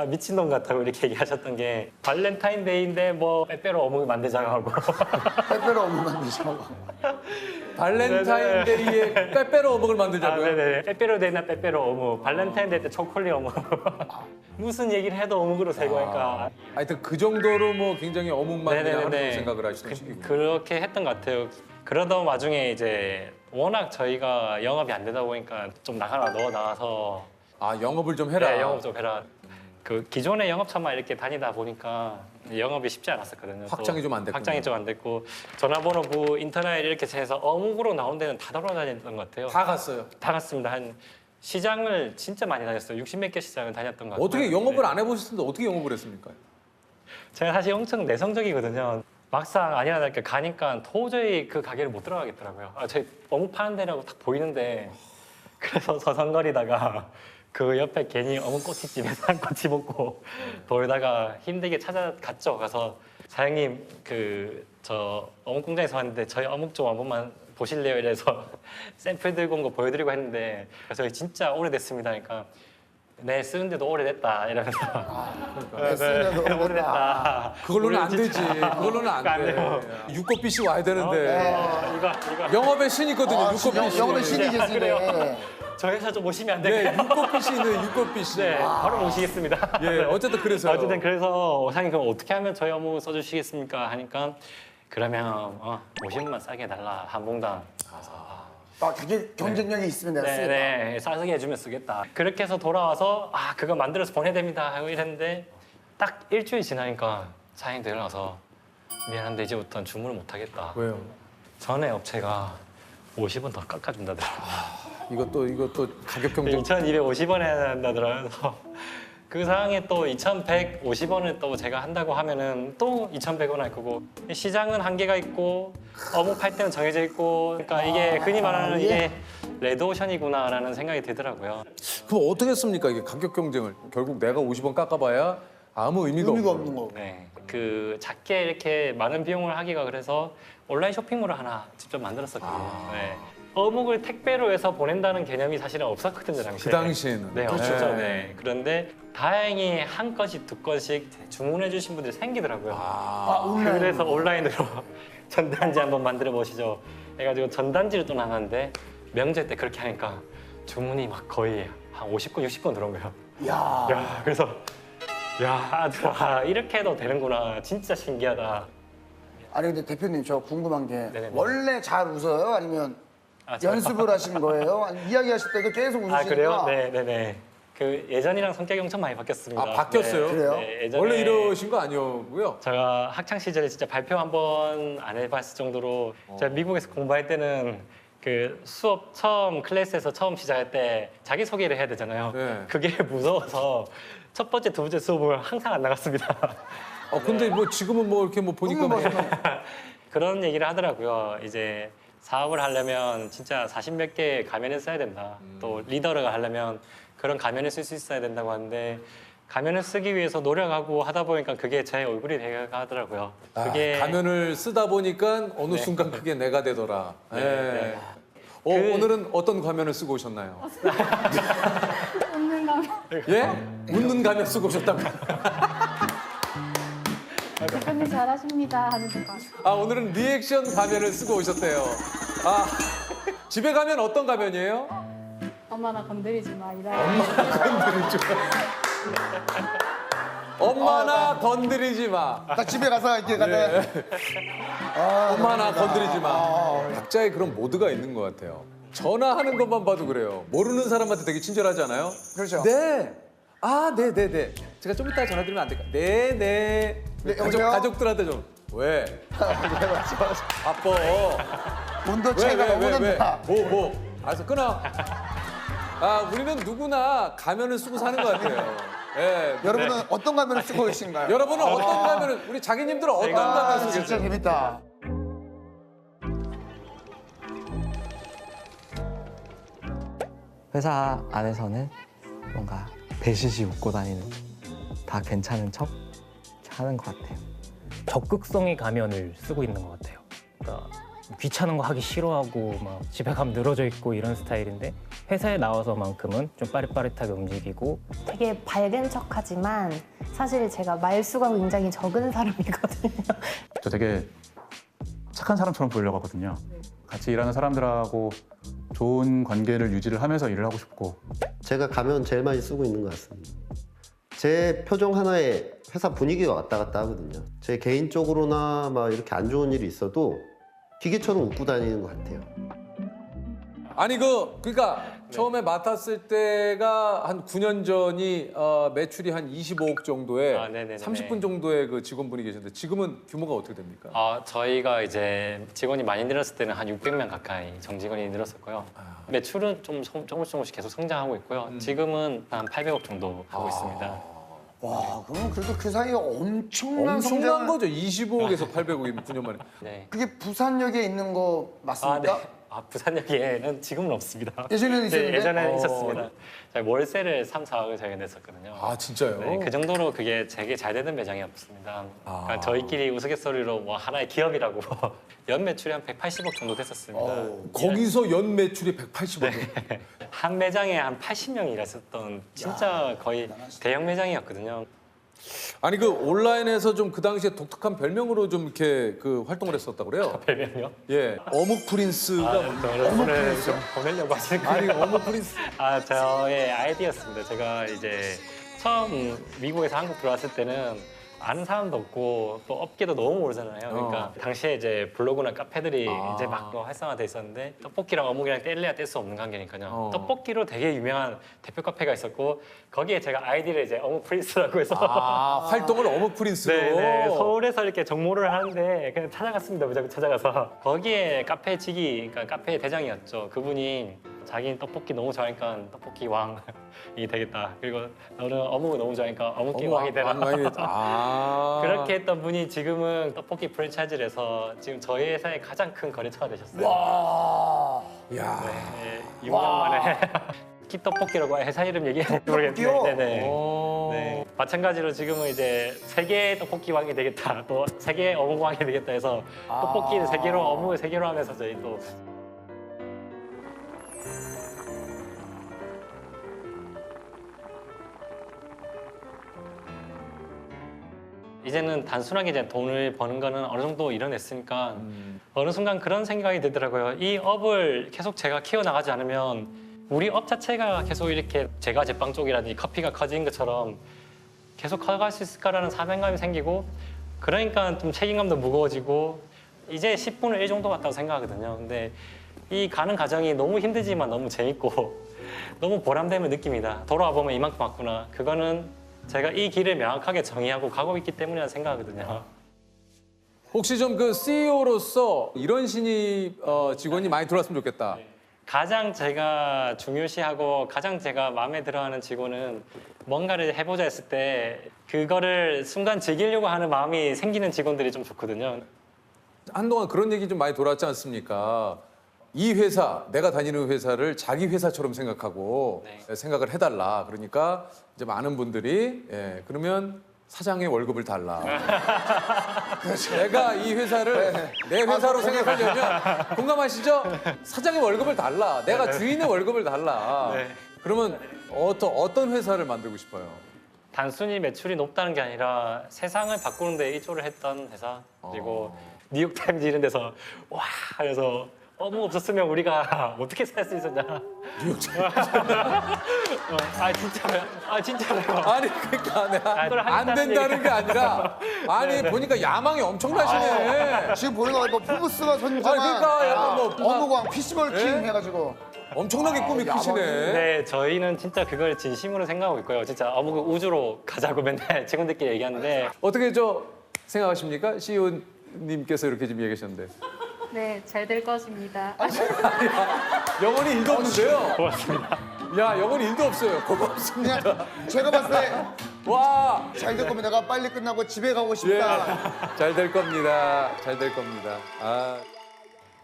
미친놈 같다고 이렇게 얘기하셨던 게 발렌타인데이인데 뭐 빼빼로 어묵을 만들자고 하고 빼빼로 어묵 만드시고. 발렌타인데이에 빼빼로 어묵을 만들자고요? 네네. 빼빼로 데이나 빼빼로 어묵, 발렌타인데이 때 초콜릿 어묵. 무슨 얘기를 해도 어묵으로 세고하니까 하여튼 그 정도로 뭐 굉장히 어묵만 그냥 하는 생각을 하시는 시기군요. 그렇게 했던 것 같아요. 그러던 와중에 이제 워낙 저희가 영업이 안 되다 보니까 좀 나가서 영업을 좀 해라. 네, 영업 좀 해라. 그 기존의 영업처만 이렇게 다니다 보니까 영업이 쉽지 않았었거든요. 확장이 좀 안 됐군요. 확장이 좀 안 됐고 전화번호부 인터넷 이렇게 해서 어묵으로 나온 데는 다 돌아다녔던 것 같아요. 다 갔어요. 다 갔습니다. 한 시장을 진짜 많이 다녔어요. 60몇 개 시장을 다녔던 것 같아요. 어떻게 영업을 네. 안 해보셨을 텐데 어떻게 영업을 했습니까? 제가 사실 엄청 내성적이거든요. 막상 아니나 다를까 가니까 도저히 그 가게를 못 들어가겠더라고요. 저희 어묵 파는 데라고 딱 보이는데 그래서 서성거리다가 그 옆에 괜히 어묵 꼬치집에서 한 꼬치 먹고 돌다가 힘들게 찾아갔죠. 가서 사장님 저 어묵 공장에서 왔는데 저희 어묵 좀 한 번만 보실래요? 이래서 샘플 들고 온 거 보여드리고 했는데 그래서 진짜 오래됐습니다. 그러니까 네, 쓰는데도 오래됐다 이러면서 쓰는데도 오래됐다. 오래됐다. 그걸로는 안 우리 되지. 진짜 그걸로는 안 안 돼. 돼요. 육고비 씨 와야 되는데. 이거 영업의 신 있거든요. 육고비 씨. 영어는 신이 아, 그래요? 계시네. 저 회사 좀 오시면 안 네, 될까요? 육고비 씨 있는 육고비 씨. 네, 바로 모시겠습니다. 예, 어쨌든 그래서요. 어쨌든 그래서 사장님 그럼 어떻게 하면 저희 업무 써주시겠습니까? 하니까 그러면 50원만 싸게 해달라 한 봉당. 되게 경쟁력이 있으면 내가 쓰겠다. 네네 싸게 해주면 쓰겠다. 그렇게 해서 돌아와서 그거 만들어서 보내야 됩니다 하고 이랬는데 딱 일주일 지나니까 사장님도 연락 와서 미안한데 이제부터는 주문을 못 하겠다. 왜요? 전에 업체가 50원 더 깎아준다더라고요. 이것도 가격 경쟁. 2,250원 해야 한다더라고요. 그래서 그 상황에 또 2,150원을 또 제가 한다고 하면은 또 2,100원 할 거고 시장은 한계가 있고 어묵 팔 때는 정해져 있고 그러니까 이게 흔히 말하는 이게 레드오션이구나라는 생각이 들더라고요. 그럼 어떻게 했습니까? 이게 가격 경쟁을 결국 내가 50원 깎아봐야 아무 의미가 없는 거고. 네, 그 작게 이렇게 많은 비용을 하기가 그래서 온라인 쇼핑몰을 하나 직접 만들었었거든요. 네. 어묵을 택배로 해서 보낸다는 개념이 사실은 없었거든요, 당시에. 그 당시에는. 네, 그렇죠. 없었죠. 네. 그런데 다행히 한 건씩 두 건씩 주문해 주신 분들이 생기더라고요. 온라인. 그래서 온라인으로 전단지 한번 만들어 보시죠. 해가지고 전단지를 또 나눴는데 명절 때 그렇게 하니까 주문이 막 거의 한 50건, 60건 들어온 거예요. 야, 그래서 아들아 이렇게 해도 되는구나. 진짜 신기하다. 아니 근데 대표님 저 궁금한 게 네네네. 원래 잘 웃어요? 아니면 저요? 연습을 하신 거예요? 아니, 이야기하실 때도 계속 웃으시니까. 그래요? 네네네. 그 예전이랑 성격이 엄청 많이 바뀌었습니다. 바뀌었어요? 그래요? 네, 예전에 원래 이러신 거 아니었고요. 제가 학창 시절에 진짜 발표 한 번 안 해봤을 정도로 제가 미국에서 공부할 때는 그 수업 클래스에서 처음 시작할 때 자기 소개를 해야 되잖아요. 네. 그게 무서워서 첫 번째, 두 번째 수업을 항상 안 나갔습니다. 근데 뭐 지금은 뭐 이렇게 뭐 보니까 뭐 그런 얘기를 하더라고요. 이제 사업을 하려면 진짜 40몇 개 가면을 써야 된다. 또 리더를 하려면 그런 가면을 쓸 수 있어야 된다고 하는데 가면을 쓰기 위해서 노력하고 하다 보니까 그게 제 얼굴이 돼가더라고요. 그게 가면을 쓰다 보니까 어느 순간 그게 내가 되더라. 예. 네. 오늘은 어떤 가면을 쓰고 오셨나요? 웃는 가면 예? 웃는 가면 쓰고 오셨다고요? 대표님 잘하십니다 하는 거. 오늘은 리액션 가면을 쓰고 오셨대요. 집에 가면 어떤 가면이에요? 엄마나 건드리지 마 이래. 엄마나 건드리지 마. 딱 집에 가서 이렇게 가다 엄마나 건드리지 마. 각자의 그런 모드가 있는 것 같아요. 전화하는 것만 봐도 그래요. 모르는 사람한테 되게 친절하지 않아요? 그렇죠. 네. 네네네. 제가 좀 이따 전화드리면 안 될까요? 네네. 여보세요? 가족들한테 좀. 왜? 바빠. 온도 차이가 너무 난다. 뭐. 알았어, 끊어. 우리는 누구나 가면을 쓰고 사는 것 같아요. 예. 여러분은 어떤 가면을 쓰고 계신가요? 여러분은 어떤 가면을, 우리 자기님들은 어떤 가면을 쓰고 진짜 계세요? 재밌다. 회사 안에서는 뭔가 배시시 웃고 다니는 다 괜찮은 척 하는 것 같아요. 적극성의 가면을 쓰고 있는 것 같아요. 그러니까 귀찮은 거 하기 싫어하고 막 집에 가면 늘어져 있고 이런 스타일인데 회사에 나와서만큼은 좀 빠릿빠릿하게 움직이고 되게 밝은 척하지만 사실 제가 말수가 굉장히 적은 사람이거든요. 저 되게 착한 사람처럼 보이려고 하거든요. 같이 일하는 사람들하고 좋은 관계를 유지를 하면서 일을 하고 싶고. 제가 가면 제일 많이 쓰고 있는 것 같습니다. 제 표정 하나에 회사 분위기가 왔다 갔다 하거든요. 제 개인적으로나 막 이렇게 안 좋은 일이 있어도 기계처럼 웃고 다니는 것 같아요. 아니 그러니까 처음에 맡았을 때가 한 9년 전이 매출이 한 25억 정도에 네네네. 30분 정도의 그 직원분이 계셨는데 지금은 규모가 어떻게 됩니까? 저희가 이제 직원이 많이 늘었을 때는 한 600명 가까이 정직원이 늘었었고요. 매출은 좀 조금씩 계속 성장하고 있고요. 지금은 한 800억 정도 하고 있습니다. 와, 그럼 그래도 그 사이에 엄청난 엄청난 성장을. 거죠. 25억에서 800억이면 9년 만에. 네. 그게 부산역에 있는 거 맞습니까? 아, 부산역에는 지금은 없습니다. 예전에는 있었는데? 네, 예전에 있었습니다. 저희 월세를 3, 4억을 저희가 냈었거든요. 아 진짜요? 네, 그 정도로 그게 되게 잘 되는 매장이 없습니다. 그러니까 저희끼리 우스갯소리로 뭐 하나의 기업이라고 연 매출이 한 180억 정도 됐었습니다. 거기서 연 매출이 180억. 한 매장에 한 80명이 일했었던 진짜 거의 대형 매장이었거든요. 아니 그 온라인에서 좀 그 당시에 독특한 별명으로 좀 이렇게 그 활동을 했었다고 그래요. 별명이요? 예, 어묵 프린스가 저를 좀 보내려고 하시는 거예요? 아니 어묵 프린스. 아, 저의 아이디어였습니다. 제가 이제 처음 미국에서 한국 들어왔을 때는 아는 사람도 없고 또 업계도 너무 모르잖아요. 그러니까 당시에 이제 블로그나 카페들이 이제 막 활성화돼 있었는데 떡볶이랑 어묵이랑 뗄래야 뗄 수 없는 관계니까요. 떡볶이로 되게 유명한 대표 카페가 있었고 거기에 제가 아이디를 이제 어묵 프린스라고 해서 활동을 어묵 프린스로. 네, 서울에서 이렇게 정모를 하는데 그냥 찾아갔습니다. 무조건 찾아가서 거기에 카페 직이, 그러니까 카페 대장이었죠. 그분이 자기는 떡볶이 너무 좋아하니까 떡볶이 왕이 되겠다. 그리고 너는 어묵을 너무 좋아하니까 어묵기 왕이 되라. 그렇게 했던 분이 지금은 떡볶이 프랜차이즈를 해서 지금 저희 회사의 가장 큰 거래처가 되셨어요. 와. 야. 네, 6년 만에 끼떡볶이라고 회사 이름 얘기해야 모르겠는데. 네. 마찬가지로 지금은 이제 세계 떡볶이 왕이 되겠다. 또 세계 어묵 왕이 되겠다 해서 떡볶이를 3개로 어묵을 3개로 하면서 저희 또 이제는 단순하게 이제 돈을 버는 거는 어느 정도 이뤄냈으니까 어느 순간 그런 생각이 들더라고요. 이 업을 계속 제가 키워나가지 않으면 우리 업 자체가 계속 이렇게 제과 제빵 쪽이라든지 커피가 커진 것처럼 계속 커갈 수 있을까라는 사명감이 생기고 그러니까 좀 책임감도 무거워지고 이제 10분의 1 정도 같다고 생각하거든요. 근데 이 가는 과정이 너무 힘들지만 너무 재밌고 너무 보람됨을 느낍니다. 돌아와 보면 이만큼 왔구나. 그거는 제가 이 길을 명확하게 정의하고 가고 있기 때문이라 생각하거든요. 혹시 좀 그 CEO로서 이런 신입 직원이 많이 들어왔으면 좋겠다. 가장 제가 중요시하고 가장 제가 마음에 들어하는 직원은 뭔가를 해보자 했을 때 그거를 순간 즐기려고 하는 마음이 생기는 직원들이 좀 좋거든요. 한동안 그런 얘기 좀 많이 돌았지 않습니까? 이 회사, 내가 다니는 회사를 자기 회사처럼 생각하고 생각을 해달라. 그러니까 이제 많은 분들이 그러면 사장의 월급을 달라. 내가 이 회사를 내 회사로 생각하려면 공감하시죠? 사장의 월급을 달라. 내가 주인의 월급을 달라. 그러면 어떤 회사를 만들고 싶어요? 단순히 매출이 높다는 게 아니라 세상을 바꾸는 데 일조를 했던 회사. 그리고 뉴욕타임즈 이런 데서 와 하면서 어묵 없었으면 우리가 어떻게 살 수 있었냐. 진짜로요. 아니 그러니까 내가 안 된다는 게 아니라 아니 보니까 야망이 엄청나시네. 지금 보니까 뭐 푸브스가 선정한 그러니까 약간 뭐 어묵왕 피시멀 킹 해가지고 엄청나게 꿈이 크시네. 네, 저희는 진짜 그걸 진심으로 생각하고 있고요. 진짜 어묵을 우주로 가자고 맨날 직원들끼리 얘기하는데 어떻게 생각하십니까? CEO님께서 이렇게 지금 얘기하셨는데. 네, 잘 될 것입니다. 영혼이 1도 없는데요? 고맙습니다. 야, 영혼이 1도 없어요. 고맙습니다. 그냥 제가 봤을 때 와! 잘 될 겁니다. 내가 빨리 끝나고 집에 가고 싶다. 잘 될 겁니다. 잘 될 겁니다.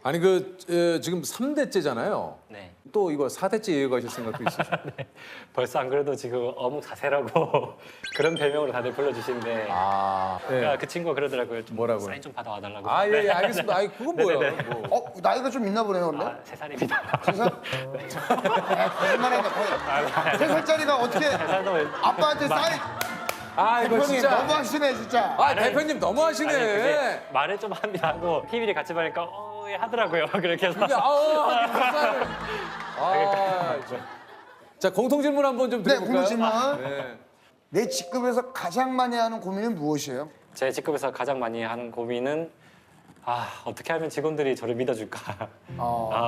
아니 지금 3대째잖아요. 네. 또 이거 4대째 이어가실 생각도 있으시죠? 네. 벌써 안 그래도 지금 어묵 4세라고 그런 별명으로 다들 불러주시는데 그러니까 그 친구가 그러더라고요. 좀 뭐라고요? 사인 좀 받아와달라고. 예, 알겠습니다. 그건 뭐야? 뭐. 나이가 좀 있나 보네요, 근데? 3살입니다. 3살? 거짓말하네, 거의. 3살짜리가 어떻게 아빠한테 사인... 이거 대표님 진짜. 너무하시네, 진짜. 대표님 너무하시네. 아니, 그게 말을 좀 합니다 하고 TV를 같이 보니까 하더라고요. 그렇게 해서. 자, 공통 질문 한번 좀 드려볼까요? 공통 질문. 내 직급에서 가장 많이 하는 고민은 무엇이에요? 제 직급에서 가장 많이 하는 고민은 어떻게 하면 직원들이 저를 믿어줄까?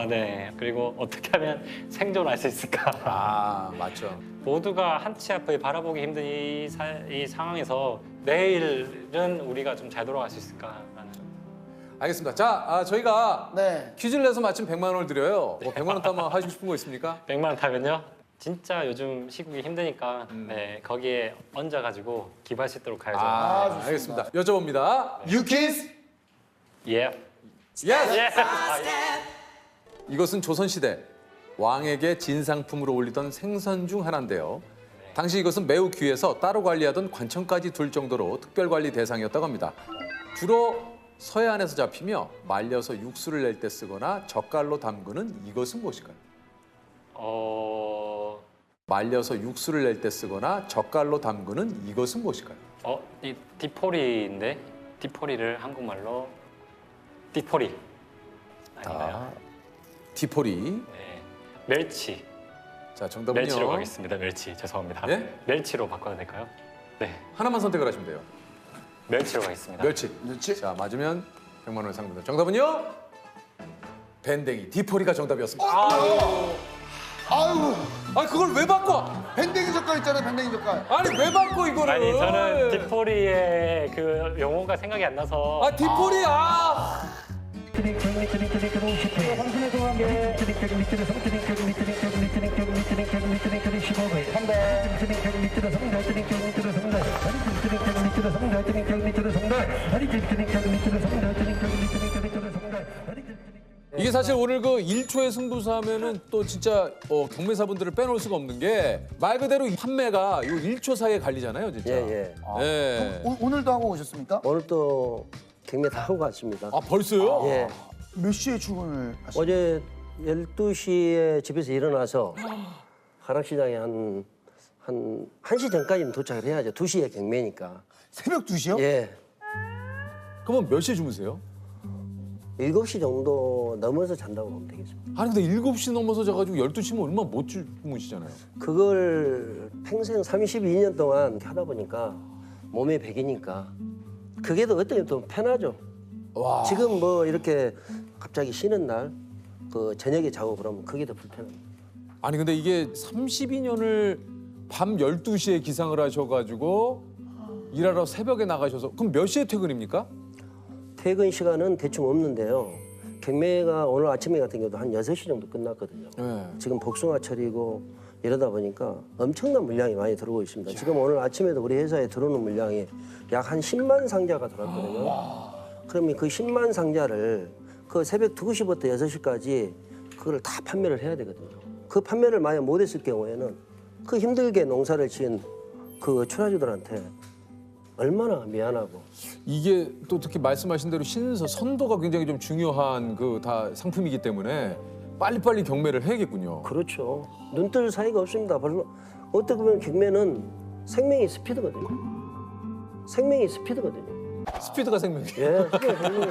네. 그리고 어떻게 하면 생존할 수 있을까? 맞죠. 모두가 한 치 앞을 바라보기 힘든 이 상황에서 내일은 우리가 좀 잘 돌아갈 수 있을까? 알겠습니다. 자, 저희가 퀴즈를 내서 마침 100만 원을 드려요. 100만 원 따면 하시고 싶은 거 있습니까? 100만 원 타면요? 진짜 요즘 시국이 힘드니까 거기에 얹어가지고 기부할 수 있도록 가야죠. 알겠습니다. 여쭤봅니다. 유키스? 예. Yes. 이것은 조선시대 왕에게 진상품으로 올리던 생선 중 하나인데요. 당시 이것은 매우 귀해서 따로 관리하던 관청까지 둘 정도로 특별관리 대상이었다고 합니다. 주로 서해안에서 잡히며 말려서 육수를 낼 때 쓰거나 젓갈로 담그는 이것은 무엇일까요? 말려서 육수를 낼 때 쓰거나 젓갈로 담그는 이것은 무엇일까요? 이 디포리인데 디포리를 한국말로 디포리 아닌가요? 디포리. 네. 멜치. 자, 정답은요. 멜치로 가겠습니다. 멜치. 죄송합니다. 예? 멜치로 바꿔도 될까요? 네. 하나만 선택을 하시면 돼요. 멜치로 가겠습니다. 멸치. 자, 맞으면 100만 원 상품. 정답은요? 밴댕이. 디포리가 정답이었습니다. 아유, 아, 그걸 왜 바꿔? 밴댕이 젓갈 있잖아요, 밴댕이 젓갈. 아니, 왜 바꿔 이거를? 아니 저는 디포리의 그 용어가 생각이 안 나서 아, 디포리야. 이게 사실 오늘 그 1초의 승부수 하면은 또 진짜 경매사분들을 빼놓을 수가 없는 게 말 그대로 판매가 이 1초 사이에 갈리잖아요, 진짜. 예. 예. 오늘도 하고 오셨습니까? 오늘 또 경매 다 하고 갔습니다. 아, 벌써요? 예. 몇 시에 출근을 하셨어요? 어제 12시에 집에서 일어나서 하락시장에 한 1시 전까지는 도착을 해야죠. 2시에 경매니까. 새벽 2시요? 예. 그러면 몇 시에 주무세요? 7시 정도 넘어서 잔다고 보면 되겠습니다. 아니, 근데 7시 넘어서 자가지고 12시면 얼마나 못 주무시잖아요. 그걸 평생 32년 동안 하다 보니까 몸에 배기니까 그게 더 어떻게 또 편하죠. 와. 지금 뭐 이렇게 갑자기 쉬는 날 그 저녁에 자고 그러면 그게 더 불편합니다. 아니, 근데 이게 32년을 밤 12시에 기상을 하셔가지고 일하러 새벽에 나가셔서 그럼 몇 시에 퇴근입니까? 퇴근 시간은 대충 없는데요. 경매가 오늘 아침에 같은 경우도 한 6시 정도 끝났거든요. 네. 지금 복숭아철이고 이러다 보니까 엄청난 물량이 많이 들어오고 있습니다. 지금 오늘 아침에도 우리 회사에 들어오는 물량이 약 한 10만 상자가 들어왔거든요. 그러면 그 10만 상자를 그 새벽 2시부터 6시까지 그걸 다 판매를 해야 되거든요. 그 판매를 만약 못했을 경우에는 그 힘들게 농사를 지은 그 출하주들한테 얼마나 미안하고. 이게 또 특히 말씀하신 대로 선도가 굉장히 좀 중요한 그 다 상품이기 때문에 빨리빨리 경매를 해야겠군요. 그렇죠. 눈뜰 사이가 없습니다. 별로 어떻게 보면 경매는 생명이 스피드거든요. 생명이 스피드거든요. 스피드가 생명이. 예, 생명이.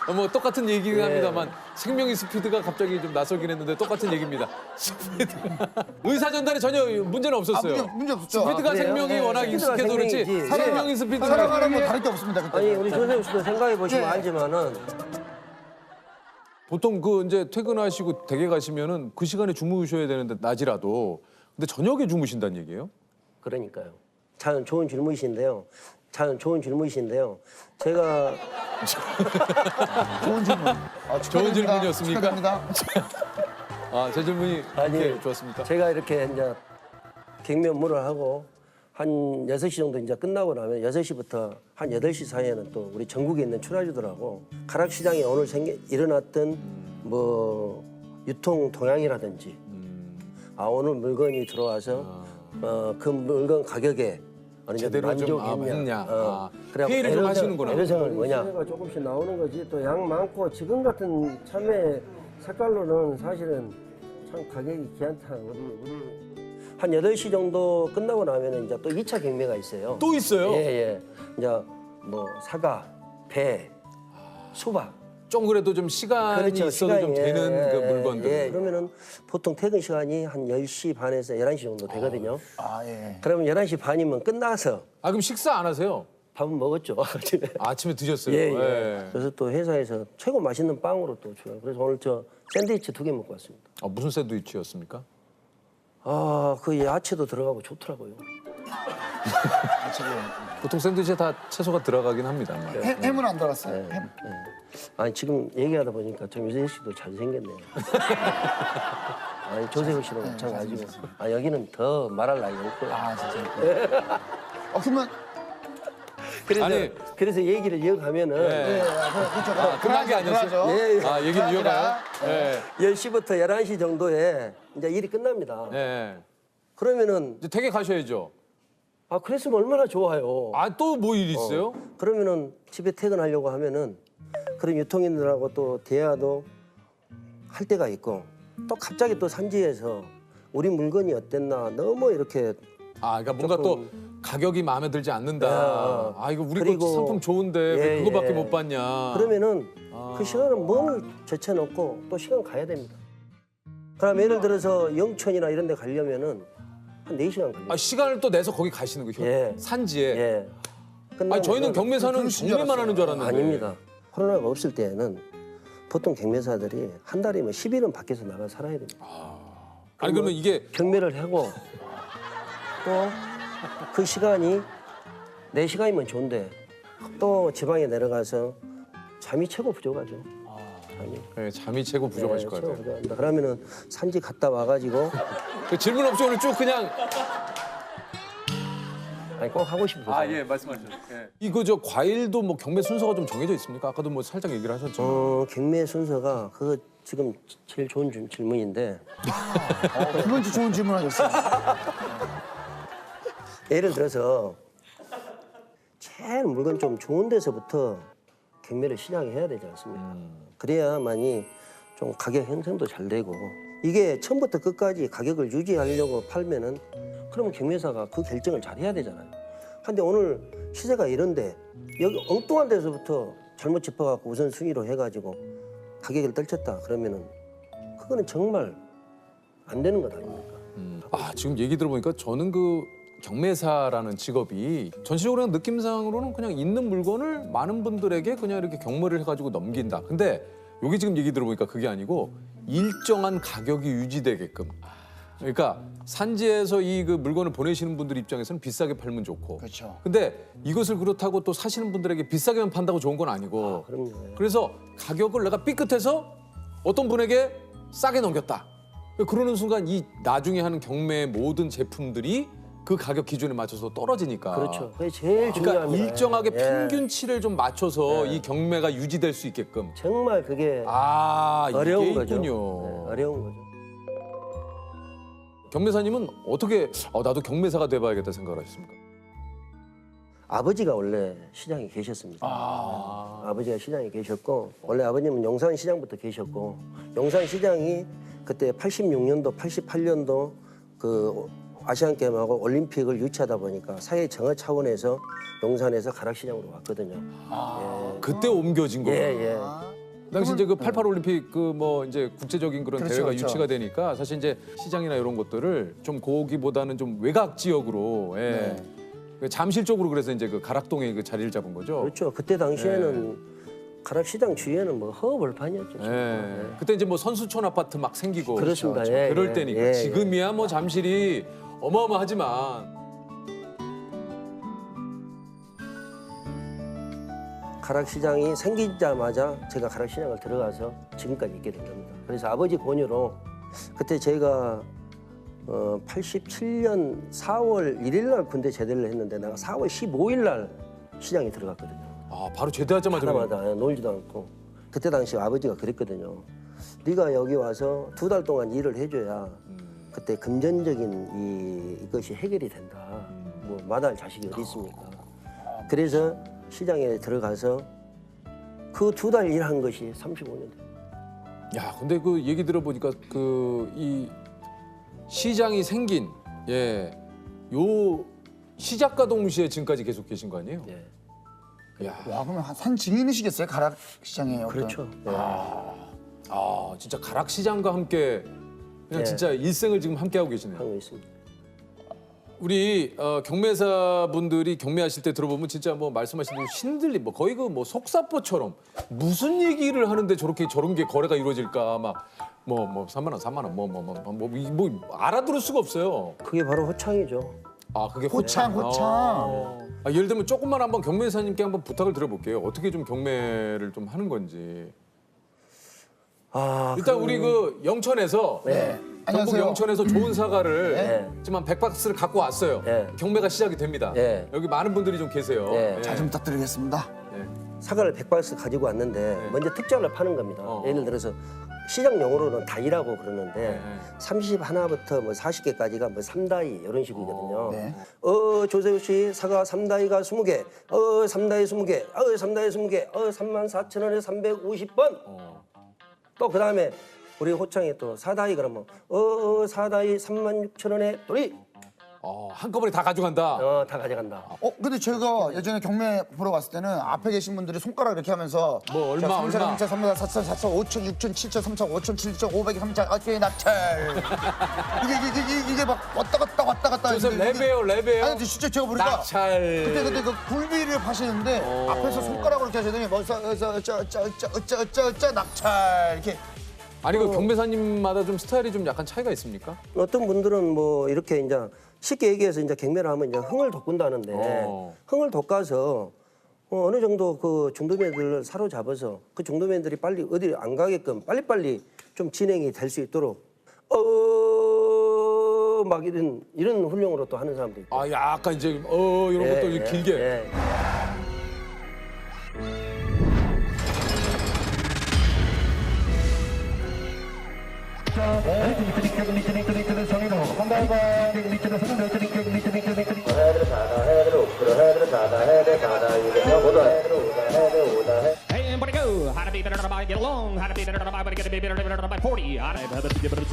예. 뭐 똑같은 얘기긴 합니다만 생명의 스피드가 갑자기 좀 낯설긴 했는데 똑같은 얘기입니다. 스피드. 의사 전달에 전혀 문제는 없었어요. 문제 없었죠. 스피드가 그래요? 생명이 네, 워낙 스피드가 익숙해서 그렇지. 생명이지. 생명의 스피드가. 살아가는 뭐 다를 게 없습니다. 그때. 아니 우리 조세호 씨도 생각해 보시면 예. 알지만은 보통 그 이제 퇴근하시고 댁에 가시면은 그 시간에 주무셔야 되는데 낮이라도 근데 저녁에 주무신다는 얘기예요? 그러니까요. 참 좋은 질문이신데요. 제가 좋은 질문. 좋은 질문이었습니까? 축하드립니다. 아, 제 질문이 아니, 이렇게 좋았습니까? 제가 이렇게 이제 경매 업무를 하고 한 6시 정도 이제 끝나고 나면 6시부터 한 8시 사이에는 또 우리 전국에 있는 출하주들하고 가락시장에 오늘 일어났던 뭐 유통 동향이라든지 오늘 물건이 들어와서 그 물건 가격에 어느 정도 제대로 좀 만족했냐. 했냐. 그래갖고 회의를 좀 하시는구나. 애로성을 뭐냐. 조금씩 나오는 거지 또 양 많고 지금 같은 참외 색깔로는 사실은 참 가격이 귀한다. 한 8시 정도 끝나고 나면 이제 또 2차 경매가 있어요. 또 있어요? 예. 이제 뭐 사과, 배, 수박. 좀 그래도 좀 시간이 있어도 좀 되는 그 물건들. 예, 그러면은 보통 퇴근 시간이 한 10시 반에서 11시 정도 되거든요. 예. 그러면 11시 반이면 끝나서 아, 그럼 식사 안 하세요? 밥은 먹었죠. 아침에. 아침에 드셨어요? 예. 그래서 또 회사에서 최고 맛있는 빵으로 또 줘요. 그래서 오늘 저 샌드위치 2개 먹고 왔습니다. 아, 무슨 샌드위치였습니까? 그 야채도 들어가고 좋더라고요. 보통 샌드위치에 다 채소가 들어가긴 합니다. 햄은 안 들어갔어요. 네. 햄. 아니 지금 얘기하다 보니까 정유재 씨도 잘생겼네요. 아니 조세호 씨도 마찬가지고. 여기는 더 말할 나위가 없고요. 진짜. 그러면 그래서 얘기를 이어가면은 끝난 게 아니었어요? 예, 예. 아, 얘기를 이어가요? 예. 10시부터 11시 정도에 이제 일이 끝납니다. 예. 그러면은 이제 댁에 가셔야죠. 아, 그랬으면 얼마나 좋아요. 아, 또 뭐 일 있어요? 그러면은 집에 퇴근하려고 하면은 그런 유통인들하고 또 대화도 할 때가 있고 또 갑자기 또 산지에서 우리 물건이 어땠나 너무 이렇게 아, 그러니까 뭔가 또 가격이 마음에 들지 않는다. 아, 이거 우리 그리고- 거 상품 좋은데 왜 예, 그거밖에 예. 못 봤냐. 그러면은 그 시간은 몸을 제쳐놓고 또 시간 가야 됩니다. 그럼 예를 들어서 영천이나 이런 데 가려면은 한 4시간 걸려요. 아, 시간을 또 내서 거기 가시는 거죠? 예. 산지에? 예. 아, 저희는 경매사는 경매만 하는 줄 알았는데. 아닙니다. 코로나가 없을 때는 보통 경매사들이 한 달이면 10일은 밖에서 나가 살아야 됩니다. 아니, 그러면 이게 경매를 하고 또 그 시간이 4시간이면 좋은데 또 지방에 내려가서 잠이 최고 부족하죠. 잠이. 네, 잠이 최고 부족하실 것 최고 같아요. 부족합니다. 그러면은 산지 갔다 와가지고 그 질문 없이 오늘 쭉 그냥. 아니 꼭 하고 싶어서. 아, 예, 말씀하셨죠. 예. 이거 저 과일도 뭐 경매 순서가 좀 정해져 있습니까? 아까도 뭐 살짝 얘기를 하셨죠. 경매 순서가 그거 지금 제일 좋은 질문인데 그건 좋은 질문하셨어요. 예를 들어서 제일 물건 좀 좋은 데서부터 경매를 시작해야 되지 않습니까? 그래야만이 좀 가격 형성도 잘 되고 이게 처음부터 끝까지 가격을 유지하려고 팔면은 그러면 경매사가 그 결정을 잘 해야 되잖아요. 근데 오늘 시세가 이런데 여기 엉뚱한 데서부터 잘못 짚어갖고 우선순위로 해가지고 가격을 떨쳤다 그러면은 그거는 정말 안 되는 것 아닙니까? 아, 지금 얘기 들어보니까 저는 그 경매사라는 직업이 전체적으로 그냥 느낌상으로는 그냥 있는 물건을 많은 분들에게 그냥 이렇게 경매를 해가지고 넘긴다. 근데 여기 지금 얘기 들어보니까 그게 아니고 일정한 가격이 유지되게끔. 그러니까 산지에서 이 그 물건을 보내시는 분들 입장에서는 비싸게 팔면 좋고. 그렇죠. 근데 이것을 그렇다고 또 사시는 분들에게 비싸게만 판다고 좋은 건 아니고. 그럼요. 그래서 가격을 내가 삐끗해서 어떤 분에게 싸게 넘겼다. 그러는 순간 이 나중에 하는 경매의 모든 제품들이 그 가격 기준에 맞춰서 떨어지니까. 그렇죠. 그게 제일 그러니까 중요합니다. 일정하게 예. 평균치를 좀 맞춰서 이 경매가 유지될 수 있게끔. 정말 그게 어려운 이게 거죠. 있군요. 네, 어려운 거죠. 경매사님은 어떻게 나도 경매사가 돼봐야겠다 생각을 하셨습니까? 아버지가 원래 시장에 계셨습니다. 아버지가 시장에 계셨고 원래 아버님은 용산시장부터 계셨고 용산시장이 그때 86년도, 88년도 그 아시안게임하고 올림픽을 유치하다 보니까 사회 정화 차원에서 용산에서 가락시장으로 왔거든요. 그때 옮겨진 거예요. 예. 그 당시 이제 그 88 올림픽 그 뭐 이제 국제적인 그런 그렇죠, 대회가 그렇죠. 유치가 되니까 사실 이제 시장이나 이런 것들을 좀 거기보다는 좀 외곽 지역으로 그 잠실 쪽으로 그래서 이제 그 가락동에 그 자리를 잡은 거죠. 그렇죠. 그때 당시에는 가락시장 주위에는 뭐 허허벌판이었죠. 예. 그때 이제 뭐 선수촌 아파트 막 생기고 그렇습니다. 그렇죠. 예, 그럴 예, 때니까 예, 지금이야 뭐 잠실이 어마어마하지만 가락시장이 생기자마자 제가 가락시장을 들어가서 지금까지 있게 된 겁니다. 그래서 아버지 권유로 그때 제가 87년 4월 1일 날 군대 제대를 했는데 내가 4월 15일 날 시장에 들어갔거든요. 바로 제대하자마자 하자마자 놀지도 않고 그때 당시 아버지가 그랬거든요. 네가 여기 와서 2달 동안 일을 해줘야 그때 금전적인 이것이 해결이 된다. 뭐 마다할 자식이 어디 있습니까? 그래서 시장에 들어가서 그 2달 일한 것이 35년 됐어요. 야, 근데 그 얘기 들어보니까 그 이 시장이 생긴 요 시작과 동시에 지금까지 계속 계신 거 아니에요? 예. 야, 와, 그러면 산 증인이시겠어요? 가락시장에. 그렇죠. 진짜 가락시장과 함께 그냥 예. 진짜 일생을 지금 함께 하고 계시네요. 하고 있습니다. 우리 경매사분들이 경매하실 때 들어보면 진짜 뭐 말씀하신 신들림 뭐 거의 그 뭐 속사포처럼 무슨 얘기를 하는데 저런 게 거래가 이루어질까 막 뭐 3만 원, 4만 원 뭐 알아들을 수가 없어요. 그게 바로 호창이죠. 그게 호창. 예를 들면 조금만 한번 경매사님께 한번 부탁을 드려볼게요. 어떻게 좀 경매를 좀 하는 건지. 일단 우리 그 영천에서 네. 경북 안녕하세요. 영천에서 좋은 사과를 네. 지금 한 100박스를 갖고 왔어요. 네. 경매가 시작이 됩니다. 네. 여기 많은 분들이 좀 계세요. 네. 잘 좀 부탁드리겠습니다. 사과를 100박스 가지고 왔는데 먼저 특자를 파는 겁니다. 예를 들어서 시장 용어로는 다이라고 그러는데 31부터 뭐 40개까지가 뭐 3다이 이런 식이거든요. 네. 조세호 씨 사과 3다이가 20개, 3다이 20개, 3다이 20개, 34,000원에 350번. 또 그다음에 우리 호창에 또 4다이 그러면 4다이 36,000원에 또리. 한꺼번에 다 가져간다. 다 가져간다. 근데 제가 예전에 경매 보러 갔을 때는 앞에 계신 분들이 손가락 이렇게 하면서 뭐 얼마, 3차, 얼마. 3차, 3차, 4차, 4차, 5천, 6천, 7천, 3천, 5천, 7천, 500, 3천, 어깨 낙찰. 이게 막 왔다 갔다. 그래서 이게- 레베요. 아니, 근데 진짜 제가 보니까 낙찰. 그때 그 굴비를 파시는데 앞에서 손가락으로 이렇게 하시더니 뭐 어쩌 낙찰 이렇게. 아니 그 경매사님마다 좀 스타일이 좀 약간 차이가 있습니까? 어떤 분들은 뭐 이렇게 이제 쉽게 얘기해서 이제 경매를 하면 이제 흥을 돋군다는데 흥을 돋가서 어느 정도 그 중도면들을 사로잡아서 그 중도면들이 빨리 어디 안 가게끔 빨리빨리 좀 진행이 될 수 있도록 막 이런 훈령으로 또 하는 사람도 있고. 약간 이제 이런 것도 예, 길게. 예. Hey, everybody go. How to be better than everybody get along. How to be better than everybody get to be better than everybody 40. How to be better than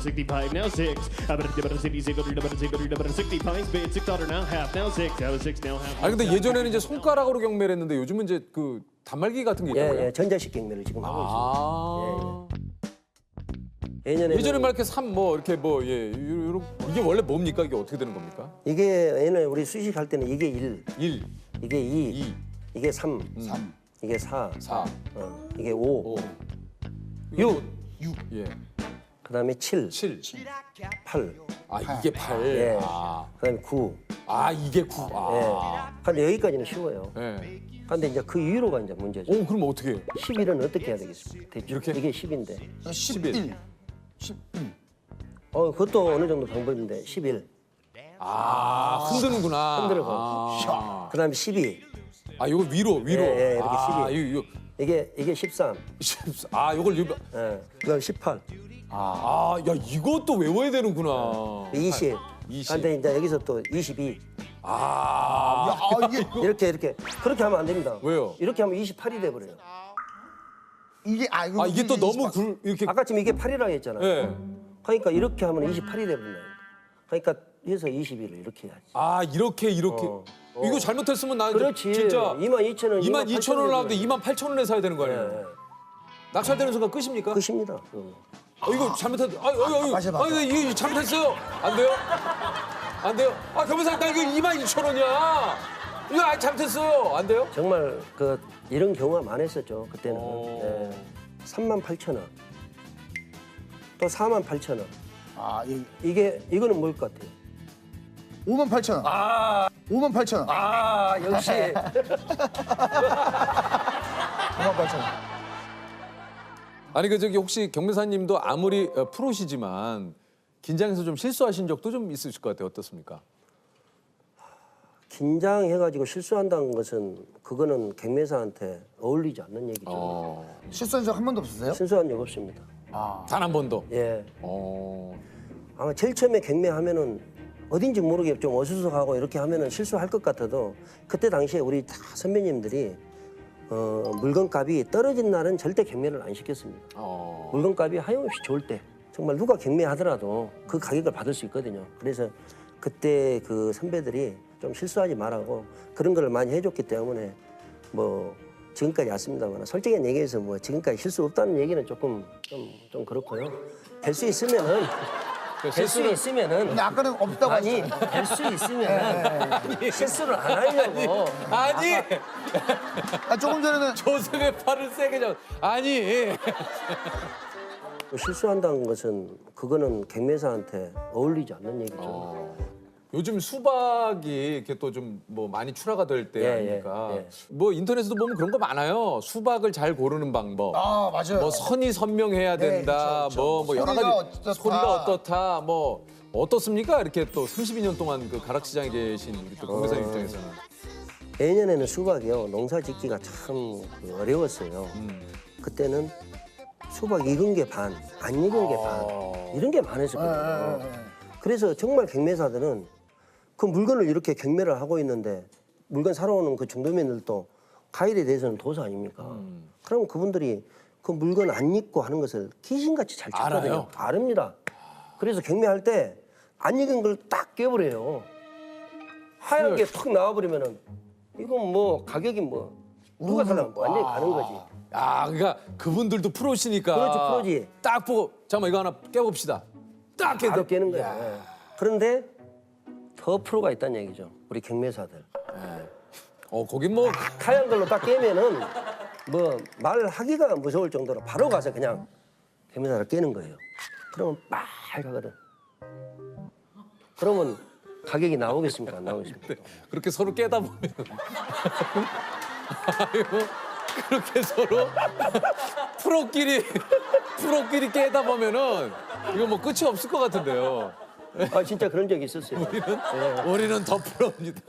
65, now 6. How to be better than 65, 6 daughter now half, now 6. Now 6, now half. 아니 근데 예전에는 이제 손가락으로 경매를 했는데 요즘은 이제 그 단말기 같은 게 있다고요? 예, 전자식 경매를 지금 하고 있습니다. 예전에는 예전에 막 이렇게 이렇게 이게 원래 뭡니까? 이게 어떻게 되는 겁니까? 이게 옛날에 우리 수식할 때는 이게 1, 이게 2, 이게 3, 이게 4, 이게 5, 6, 예. 그다음에 7, 8. 이게 8. 예. 그다음에 9. 이게 9. 예. 근데 여기까지는 쉬워요. 예. 근데 이제 그 위로가 이제 문제죠. 그럼 어떻게 해요? 11은 어떻게 해야 되겠습니까? 대충. 이렇게? 이게 10인데. 11. 그것도 어느 정도 방법인데 11. 흔드는구나. 흔들어. 그다음에 12. 이거 위로. 예, 이렇게 12. 이거 이게 13. 14. 요걸 예. 그다음 18. 야, 이것도 외워야 되는구나. 20. 20. 근데 이제 여기서 또 22. 이게 이렇게 그렇게 하면 안 됩니다. 왜요? 이렇게 하면 28이 돼 버려요. 이게 이게 또 너무 이렇게. 아까 지금 이게 8이라고 했잖아요. 예. 그러니까 이렇게 하면 28이 돼 버린다. 그러니까 해서 22를 이렇게 해야지. 이렇게. 이거 잘못했으면 나 그렇지. 진짜 22,000원. 22,000원을 나오는데 28,000원에 사야 되는 거 아니에요? 예. 낙찰되는 순간 끝입니까? 끝입니다. 이거 잘못했. 맞아. 이거 잘못했어요. 안 돼요? 안 돼요? 경매사님 나 이거 22,000원이야. 이거 잘못했어요. 안 돼요? 정말 그 이런 경우가 많았었죠 그때는. 예. 38,000원. 또 48,000원. 이거는 뭘 것 같아요? 58,000원. 58,000원. 역시. 58,000원. 아니 저기 혹시 경매사님도 아무리 프로시지만 긴장해서 좀 실수하신 적도 좀 있으실 것 같아요. 어떻습니까? 긴장해가지고 실수한다는 것은 그거는 경매사한테 어울리지 않는 얘기죠. 실수한 적 한 번도 없으세요? 실수한 적 없습니다. 단 한 번도. 예. 아마 제일 처음에 경매하면은 어딘지 모르게 좀 어수선하고 이렇게 하면은 실수할 것 같아도 그때 당시에 우리 다 선배님들이 물건값이 떨어진 날은 절대 경매를 안 시켰습니다. 물건값이 하염없이 좋을 때 정말 누가 경매하더라도 그 가격을 받을 수 있거든요. 그래서 그때 그 선배들이 좀 실수하지 말라고 그런 걸 많이 해줬기 때문에 뭐 지금까지 왔습니다만 솔직히 얘기해서 뭐 지금까지 실수 없다는 얘기는 조금 좀 그렇고요. 될 수 있으면은 될 수 있으면은 근데 아까는 없다고 아니 될 수 있으면은 실수를 안 하려고 조금 전에는 조셉의 팔을 세게 잡. 실수한다는 것은 그거는 경매사한테 어울리지 않는 얘기죠. 요즘 수박이 이렇게 또 좀 뭐 많이 출하가 될 때 아닙니까? 뭐 인터넷에도 보면 그런 거 많아요. 수박을 잘 고르는 방법. 아 맞아요. 뭐 선이 선명해야 된다. 뭐 여러 가지 소리가 어떻다. 뭐 어떻습니까? 이렇게 또 32년 동안 그 가락시장에 계신 우리 또 공회사님 입장에서는. 예년에는 수박이요 농사 짓기가 참 어려웠어요. 그때는 수박 익은 게 반, 안 익은 게 반, 이런 게 많았었거든요. 그래서 정말 경매사들은 그 물건을 이렇게 경매를 하고 있는데 물건 사러 오는 그 중도면들도 과일에 대해서는 도사 아닙니까? 그럼 그분들이 그 물건 안 익고 하는 것을 귀신같이 잘 찾거든요. 아릅니다. 그래서 경매할 때 안 익은 걸 딱 깨버려요. 하얀 게 턱 나와버리면은 이건 뭐 가격이 뭐 누가 살라면 완전히 가는 거지. 아, 그러니까 그분들도 프로시니까. 그렇지, 프로지. 딱 보고 잠깐만 이거 하나 깨봅시다. 딱 깨도 바로 깨는 거야. 그런데 더 프로가 있다는 얘기죠. 우리 경매사들. 거긴 뭐 하얀 걸로 딱 깨면은 뭐 말하기가 무서울 정도로 바로 가서 그냥 경매사를 깨는 거예요. 그러면 빨가거든. 그러면 가격이 나오겠습니까? 안 나오겠습니까? 그렇게 서로 깨다 보면 아이고 그렇게 서로 프로끼리 깨다 보면은 이거 뭐 끝이 없을 것 같은데요. 아 진짜 그런 적이 있었어요. 우리는 더 프로입니다.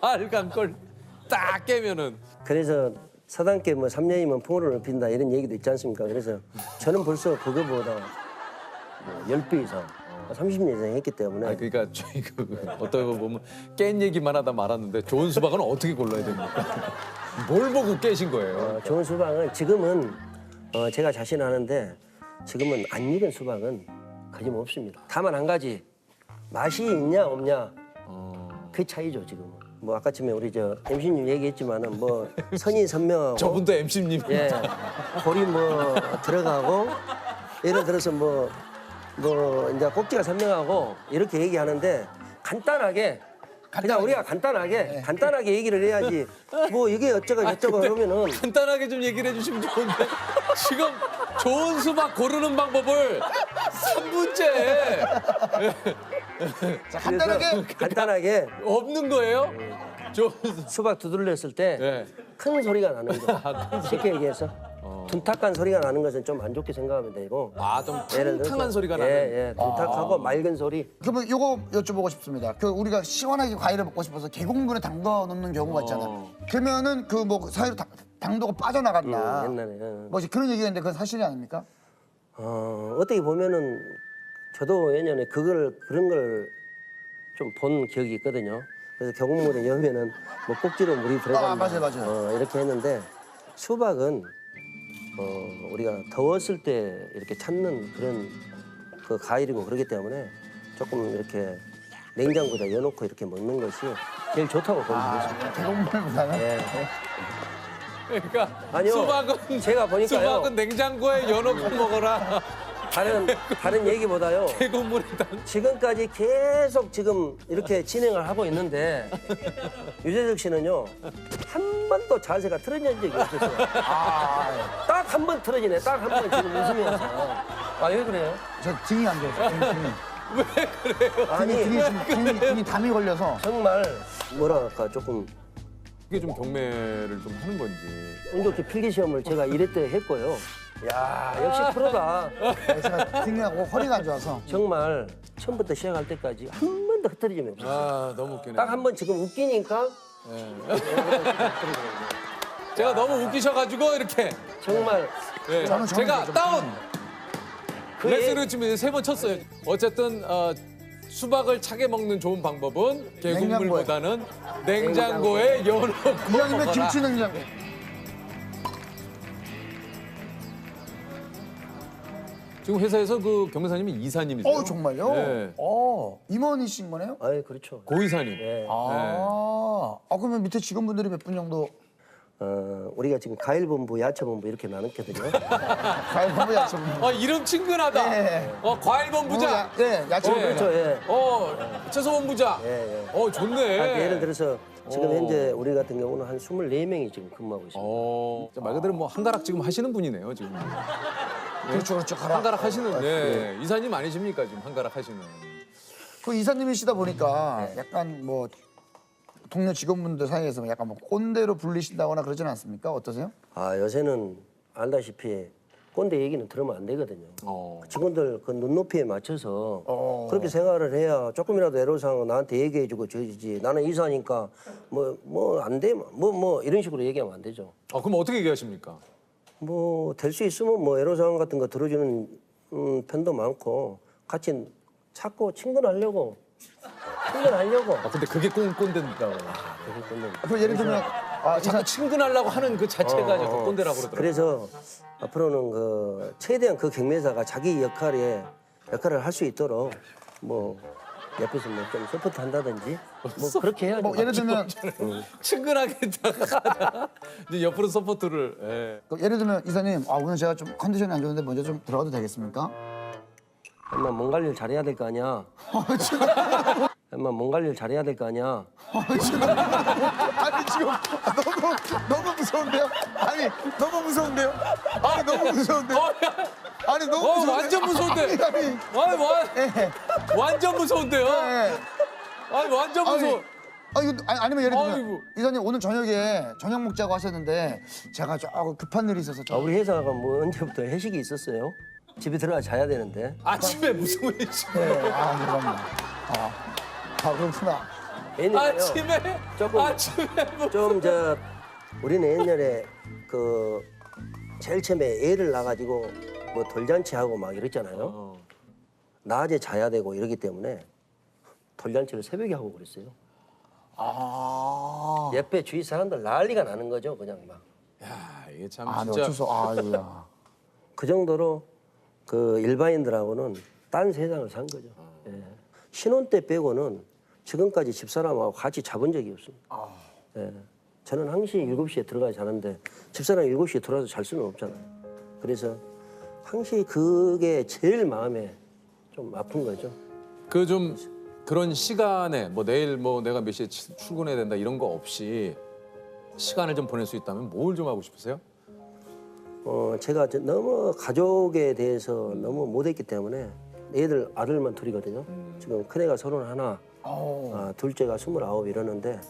빨간 걸 딱 깨면은. 그래서 사단계 뭐 3년이면 풍어를 높인다 이런 얘기도 있지 않습니까? 그래서 저는 벌써 그거보다 뭐 10배 이상 30년 이상 했기 때문에. 그러니까 저희 어떤 거 보면 깬 얘기만 하다 말았는데 좋은 수박은 어떻게 골라야 됩니까? 뭘 보고 깨신 거예요? 좋은 수박은 지금은 제가 자신하는데 지금은 안 익은 수박은 거짓없습니다. 다만 한 가지 맛이 있냐 없냐 그 차이죠 지금은. 뭐 아까쯤에 우리 저 MC님 얘기했지만은 뭐 선이 선명하고 저분도 MC님. 예, 골이 뭐 들어가고 예를 들어서 뭐 이제 꼭지가 선명하고 이렇게 얘기하는데 간단하게 그냥 우리가 간단하게 얘기를 해야지 뭐 이게 어쩌고 저쩌고 그러면은 간단하게 좀 얘기를 해주시면 좋은데 지금 좋은 수박 고르는 방법을 3분째 자, 간단하게 없는 거예요? 좋은 수박 두들렸을 때 큰 소리가 나는 거 쉽게 얘기해서 둔탁한 소리가 나는 것은 좀 안 좋게 생각하면 되고 좀 탕탕한 소리가 나는 예, 둔탁하고 맑은 소리. 그러면 요거 여쭤보고 싶습니다. 그 우리가 시원하게 과일을 먹고 싶어서 계곡물에 담가 놓는 경우가 있잖아. 그러면은 그 뭐 사이로 당도가 빠져나간다. 옛날에 뭐 그런 얘기가 있는데 그건 사실이 아닙니까? 어떻게 보면은 저도 예전에 그런 걸 좀 본 기억이 있거든요. 그래서 계곡물에 여면은 뭐 꼭지로 물이 들어간다. 맞아요. 이렇게 했는데 수박은 우리가 더웠을 때 이렇게 찾는 그런 그 과일이고 그렇기 때문에 조금 이렇게 냉장고에다 여놓고 이렇게 먹는 것이 제일 좋다고 보는 것입니다. 계곡물보다는? 예. 그러니까 아니요. 수박은 제가 보니까요. 수박은 냉장고에 여놓고 먹어라. 다른 얘기보다요. 계곡물에 지금까지 계속 지금 이렇게 진행을 하고 있는데 유재석 씨는요 한 번도 자세가 틀어진 적이 없었어요. 딱 한 번 틀어지네. 딱 한 번 지금 웃으면서. 왜 그래요? 저 등이 안 좋아요. 등이. 왜 그래요? 아니 등이 담이 걸려서. 정말 뭐랄까 조금. 이게 좀 경매를 좀 하는 건지. 운 좋게 필기 시험을 제가 1회 때 했고요. 야 역시 프로다. 제가 등이하고 허리가 안 좋아서. 정말 처음부터 시작할 때까지 한 번도 흩어짐이 없었어요. 너무 웃기네. 딱 한 번 지금 웃기니까. 제가 너무 웃기셔가지고 이렇게. 정말. 제가 다운. 그 레슨을 지금 3번 쳤어요. 어쨌든 수박을 차게 먹는 좋은 방법은 계곡물보다는 냉장고에 여놓고 이왕이면 김치 냉장고. 지금 회사에서 그 경매사님이 이사님이세요. 정말요? 네. 임원이신 거네요? 그렇죠. 고이사님. 그러면 밑에 직원분들이 몇 분 정도? 우리가 지금 과일본부, 야채본부 이렇게 나눴거든요. 과일본부, 야채본부. 이름 친근하다. 네. 과일본부장. 야채본부. 그렇죠. 예. 채소본부장. 좋네. 예를 들어서 지금 현재 우리 같은 경우는 한 24명이 지금 근무하고 있습니다. 말 그대로 뭐 한가락 지금 하시는 분이네요, 지금. 그렇죠. 한가락 하시는. 이사님 아니십니까, 지금 한가락 하시는. 그 이사님이시다 보니까 약간 뭐 동료 직원분들 사이에서 약간 뭐 꼰대로 불리신다거나 그러지는 않습니까? 어떠세요? 아 요새는 알다시피 꼰대 얘기는 들으면 안 되거든요. 직원들 그 눈높이에 맞춰서 그렇게 생활을 해야 조금이라도 애로사항 나한테 얘기해주고 저지. 나는 이사니까 뭐 안 돼, 뭐 이런 식으로 얘기하면 안 되죠. 그럼 어떻게 얘기하십니까? 뭐 될 수 있으면 뭐 애로사항 같은 거 들어주는 편도 많고 같이 찾고 친근하려고. 근데 그게 꼰대인다고. 그게 꼰대. 그 예를 들면 자꾸 친근하려고 하는 그 자체가 자꾸 꼰대라고 그러더라고요. 그래서 앞으로는 그 최대한 그 경매사가 자기 역할을 할 수 있도록 뭐 옆에서 뭐 좀 서포트 한다든지 뭐 그렇게 해야죠. 뭐 예를 들면 친근하게 이제 옆으로 서포트를. 예. 예를 들면 이사님 오늘 제가 좀 컨디션이 안 좋은데 먼저 좀 들어가도 되겠습니까? 엄마 몸 관리를 잘해야 될 거 아니야. 엄마 몸 관리를 잘해야 될 거 아니야. 아니 지금 너무 무서운데요? 아니 너무 무서운데요? 아니 너무 무서운데요? 아니 너무 무서운데요? 완전 무서운데. 완전 무서운데요? 아니 완전 무서워. 아니면 예를 들면 이사님 오늘 저녁에 저녁 먹자고 하셨는데 제가 조금 급한 일이 있어서 우리 회사가 뭐 언제부터 회식이 있었어요? 집에 들어가 자야 되는데. 아침에 무슨 일이지? 그렇구나. 그렇구나. 아침에 좀 우리는 옛날에 그 제일 처음에 애를 낳아가지고 뭐 돌잔치하고 막 이랬잖아요. 낮에 자야 되고 이러기 때문에 돌잔치를 새벽에 하고 그랬어요. 옆에 주위 사람들 난리가 나는 거죠, 그냥 막. 야, 이게 참 네, 진짜. 아유야. 그 정도로 그 일반인들하고는 딴 세상을 산 거죠. 예. 신혼 때 빼고는 지금까지 집사람하고 같이 자본 적이 없습니다. 예. 저는 항시 7시에 들어가야 자는데 집사람이 7시에 들어와서 잘 수는 없잖아요. 그래서 항시 그게 제일 마음에 좀 아픈 거죠. 그 좀 그런 시간에 뭐 내일 뭐 내가 몇 시에 출근해야 된다 이런 거 없이 시간을 좀 보낼 수 있다면 뭘 좀 하고 싶으세요? 제가 너무 가족에 대해서 너무 못했기 때문에 아들만 둘이거든요. 지금 큰애가 31, 둘째가 29 이러는데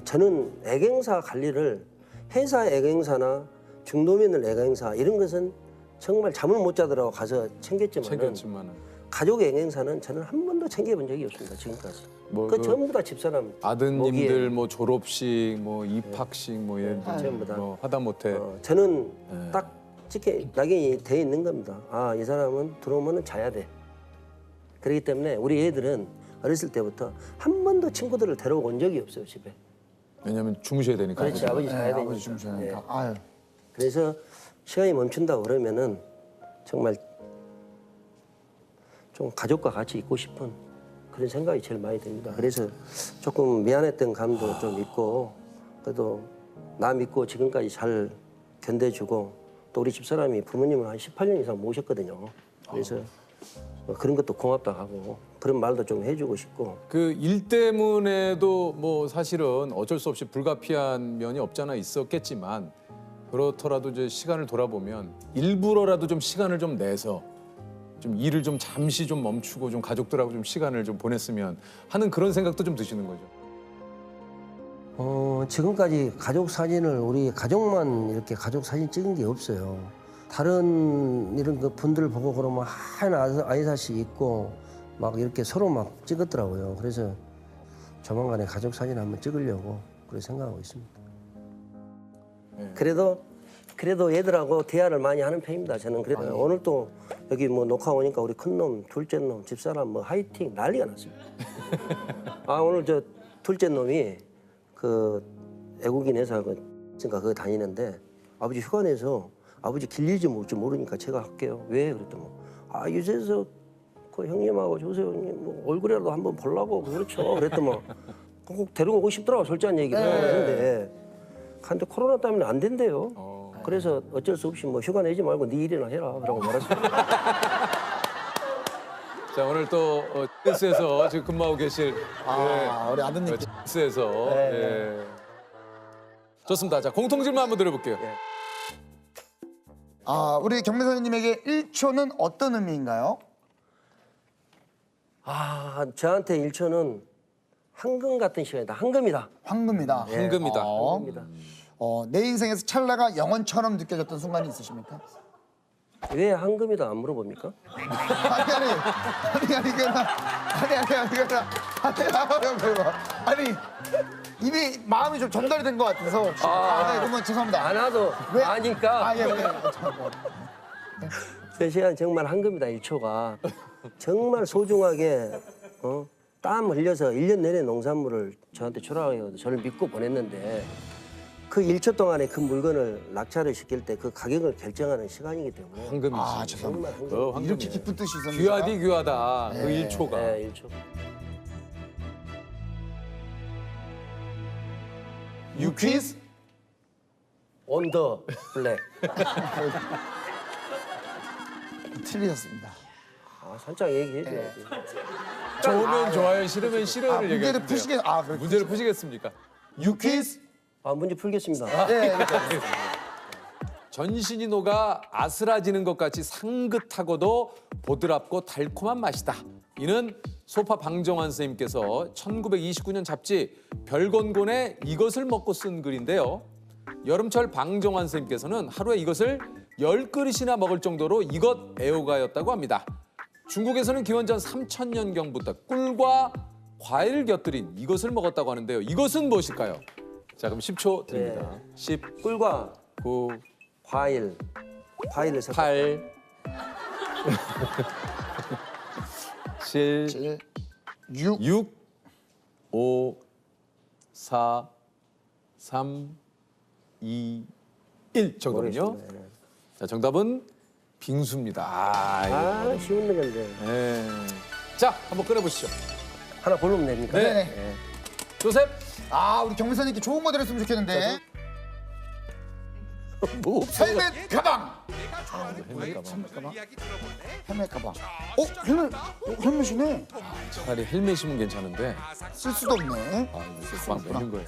저는 애경사 관리를 회사 애경사나 중도면을 애경사 이런 것은 정말 잠을 못 자더라고 가서 챙겼지만 가족 애경사는 저는 한 번도 챙겨본 적이 없습니다 지금까지. 그 전부 다 집사람 아드님들 뭐 졸업식 뭐 입학식 뭐 예를 전부 다. 뭐 하다못해 저는 딱 찍게 낙인이 돼 있는 겁니다. 이 사람은 들어오면은 자야 돼. 그렇기 때문에 우리 애들은 어렸을 때부터 한 번도 친구들을 데려온 적이 없어요 집에. 왜냐면 주무셔야 되니까. 그렇지 아버지 자야 되니까. 아버지 주무셔야 되니까. 그래서 시간이 멈춘다 그러면은 정말 좀 가족과 같이 있고 싶은 그런 생각이 제일 많이 듭니다. 그래서 조금 미안했던 감도 좀 있고 그래도 나 믿고 지금까지 잘 견뎌주고 또 우리 집사람이 부모님을 한 18년 이상 모셨거든요. 그래서 그런 것도 고맙다 하고 그런 말도 좀 해주고 싶고. 그 일 때문에도 뭐 사실은 어쩔 수 없이 불가피한 면이 없잖아 있었겠지만 그렇더라도 이제 시간을 돌아보면 일부러라도 좀 시간을 좀 내서 좀 일을 좀 잠시 좀 멈추고 좀 가족들하고 좀 시간을 좀 보냈으면 하는 그런 생각도 좀 드시는 거죠. 지금까지 가족 사진을 우리 가족만 이렇게 가족 사진 찍은 게 없어요. 다른 이런 그 분들 보고 그러면 한 아이사씩 있고 막 이렇게 서로 막 찍었더라고요. 그래서 조만간에 가족 사진 한번 찍으려고 그렇게 생각하고 있습니다. 그래도 얘들하고 대화를 많이 하는 편입니다. 저는 그래도 오늘 또 여기 뭐 녹화 오니까 우리 큰놈, 둘째놈, 집사람 뭐 화이팅 난리가 났습니다. 오늘 저 둘째 놈이 그 애국인 회사 그러니까 그거 다니는데 아버지 휴가 내서 아버지 길 잃지 모르니까 제가 할게요. 왜? 그랬더니 유재석 그 형님하고 조세호 형님 뭐 얼굴이라도 한번 보려고 그렇죠. 그랬더니 꼭 데리고 오고 싶더라고 솔직한 얘기를 했는데 근데 코로나 때문에 안 된대요. 그래서 어쩔 수 없이 뭐 휴가 내지 말고 네 일이나 해라 그러고 말았습니다. 자 오늘 또 TS에서 지금 근무하고 계실 우리 아드님 TS에서 좋습니다. 자 공통 질문 한번 드려볼게요. 우리 경매 선생님에게 1초는 어떤 의미인가요? 저한테 1초는 황금 같은 시간이다. 황금이다. 황금이다. 예. 황금이다. 황금이다. 내 인생에서 찰나가 영원처럼 느껴졌던 순간이 있으십니까? 왜 황금이다 안 물어봅니까? 아니 이미 마음이 좀 전달이 된 것 같아서 혹시. 네, 그러면 죄송합니다. 안 와도 왜? 아니까. 예. 그 시간 정말 황금이다 1초가. 정말 소중하게 땀 흘려서 1년 내내 농산물을 저한테 주라고 저를 믿고 보냈는데 그 1초 동안에 그 물건을 낙찰을 시킬 때 그 가격을 결정하는 시간이기 때문에 황금이지. 정말 그 황금. 황금이에요. 이렇게 깊은 뜻이 있었는데. 귀하디 귀하다. 그 1초가. 네, 1초. 유퀴즈 온더 블랙. 틀리셨습니다. 살짝 얘기해줘야지. 좋으면 좋아요, 싫으면 싫어요를 문제를 얘기해주세요. 푸시겠. 문제를 푸시겠습니까? 유퀴즈 문제 풀겠습니다. 전신이 녹아 아스라지는 것 같이 상긋하고도 보드랍고 달콤한 맛이다. 이는 소파 방정환 선생님께서 1929년 잡지 별건곤에 이것을 먹고 쓴 글인데요. 여름철 방정환 선생님께서는 하루에 이것을 10그릇이나 먹을 정도로 이것 애호가였다고 합니다. 중국에서는 기원전 3000년경부터 꿀과 과일을 곁들인 이것을 먹었다고 하는데요. 이것은 무엇일까요? 자, 그럼 10초 드립니다. 10, 꿀과 9, 과일을 8, 7, 6, 5, 4, 3, 2, 1 정도군요. 자, 정답은 빙수입니다. 쉬운 건데. 네. 자, 한번 꺼내보시죠. 하나 고르면 됩니까? 네. 조셉. 우리 경선님께 좋은 거 드렸으면 좋겠는데. 뭐 없어요. 헬멧 가방. 헬멧 가방. 헬멧이네. 차라리 헬멧이면 괜찮은데 쓸 수도 없네. 가방 매는 거예요.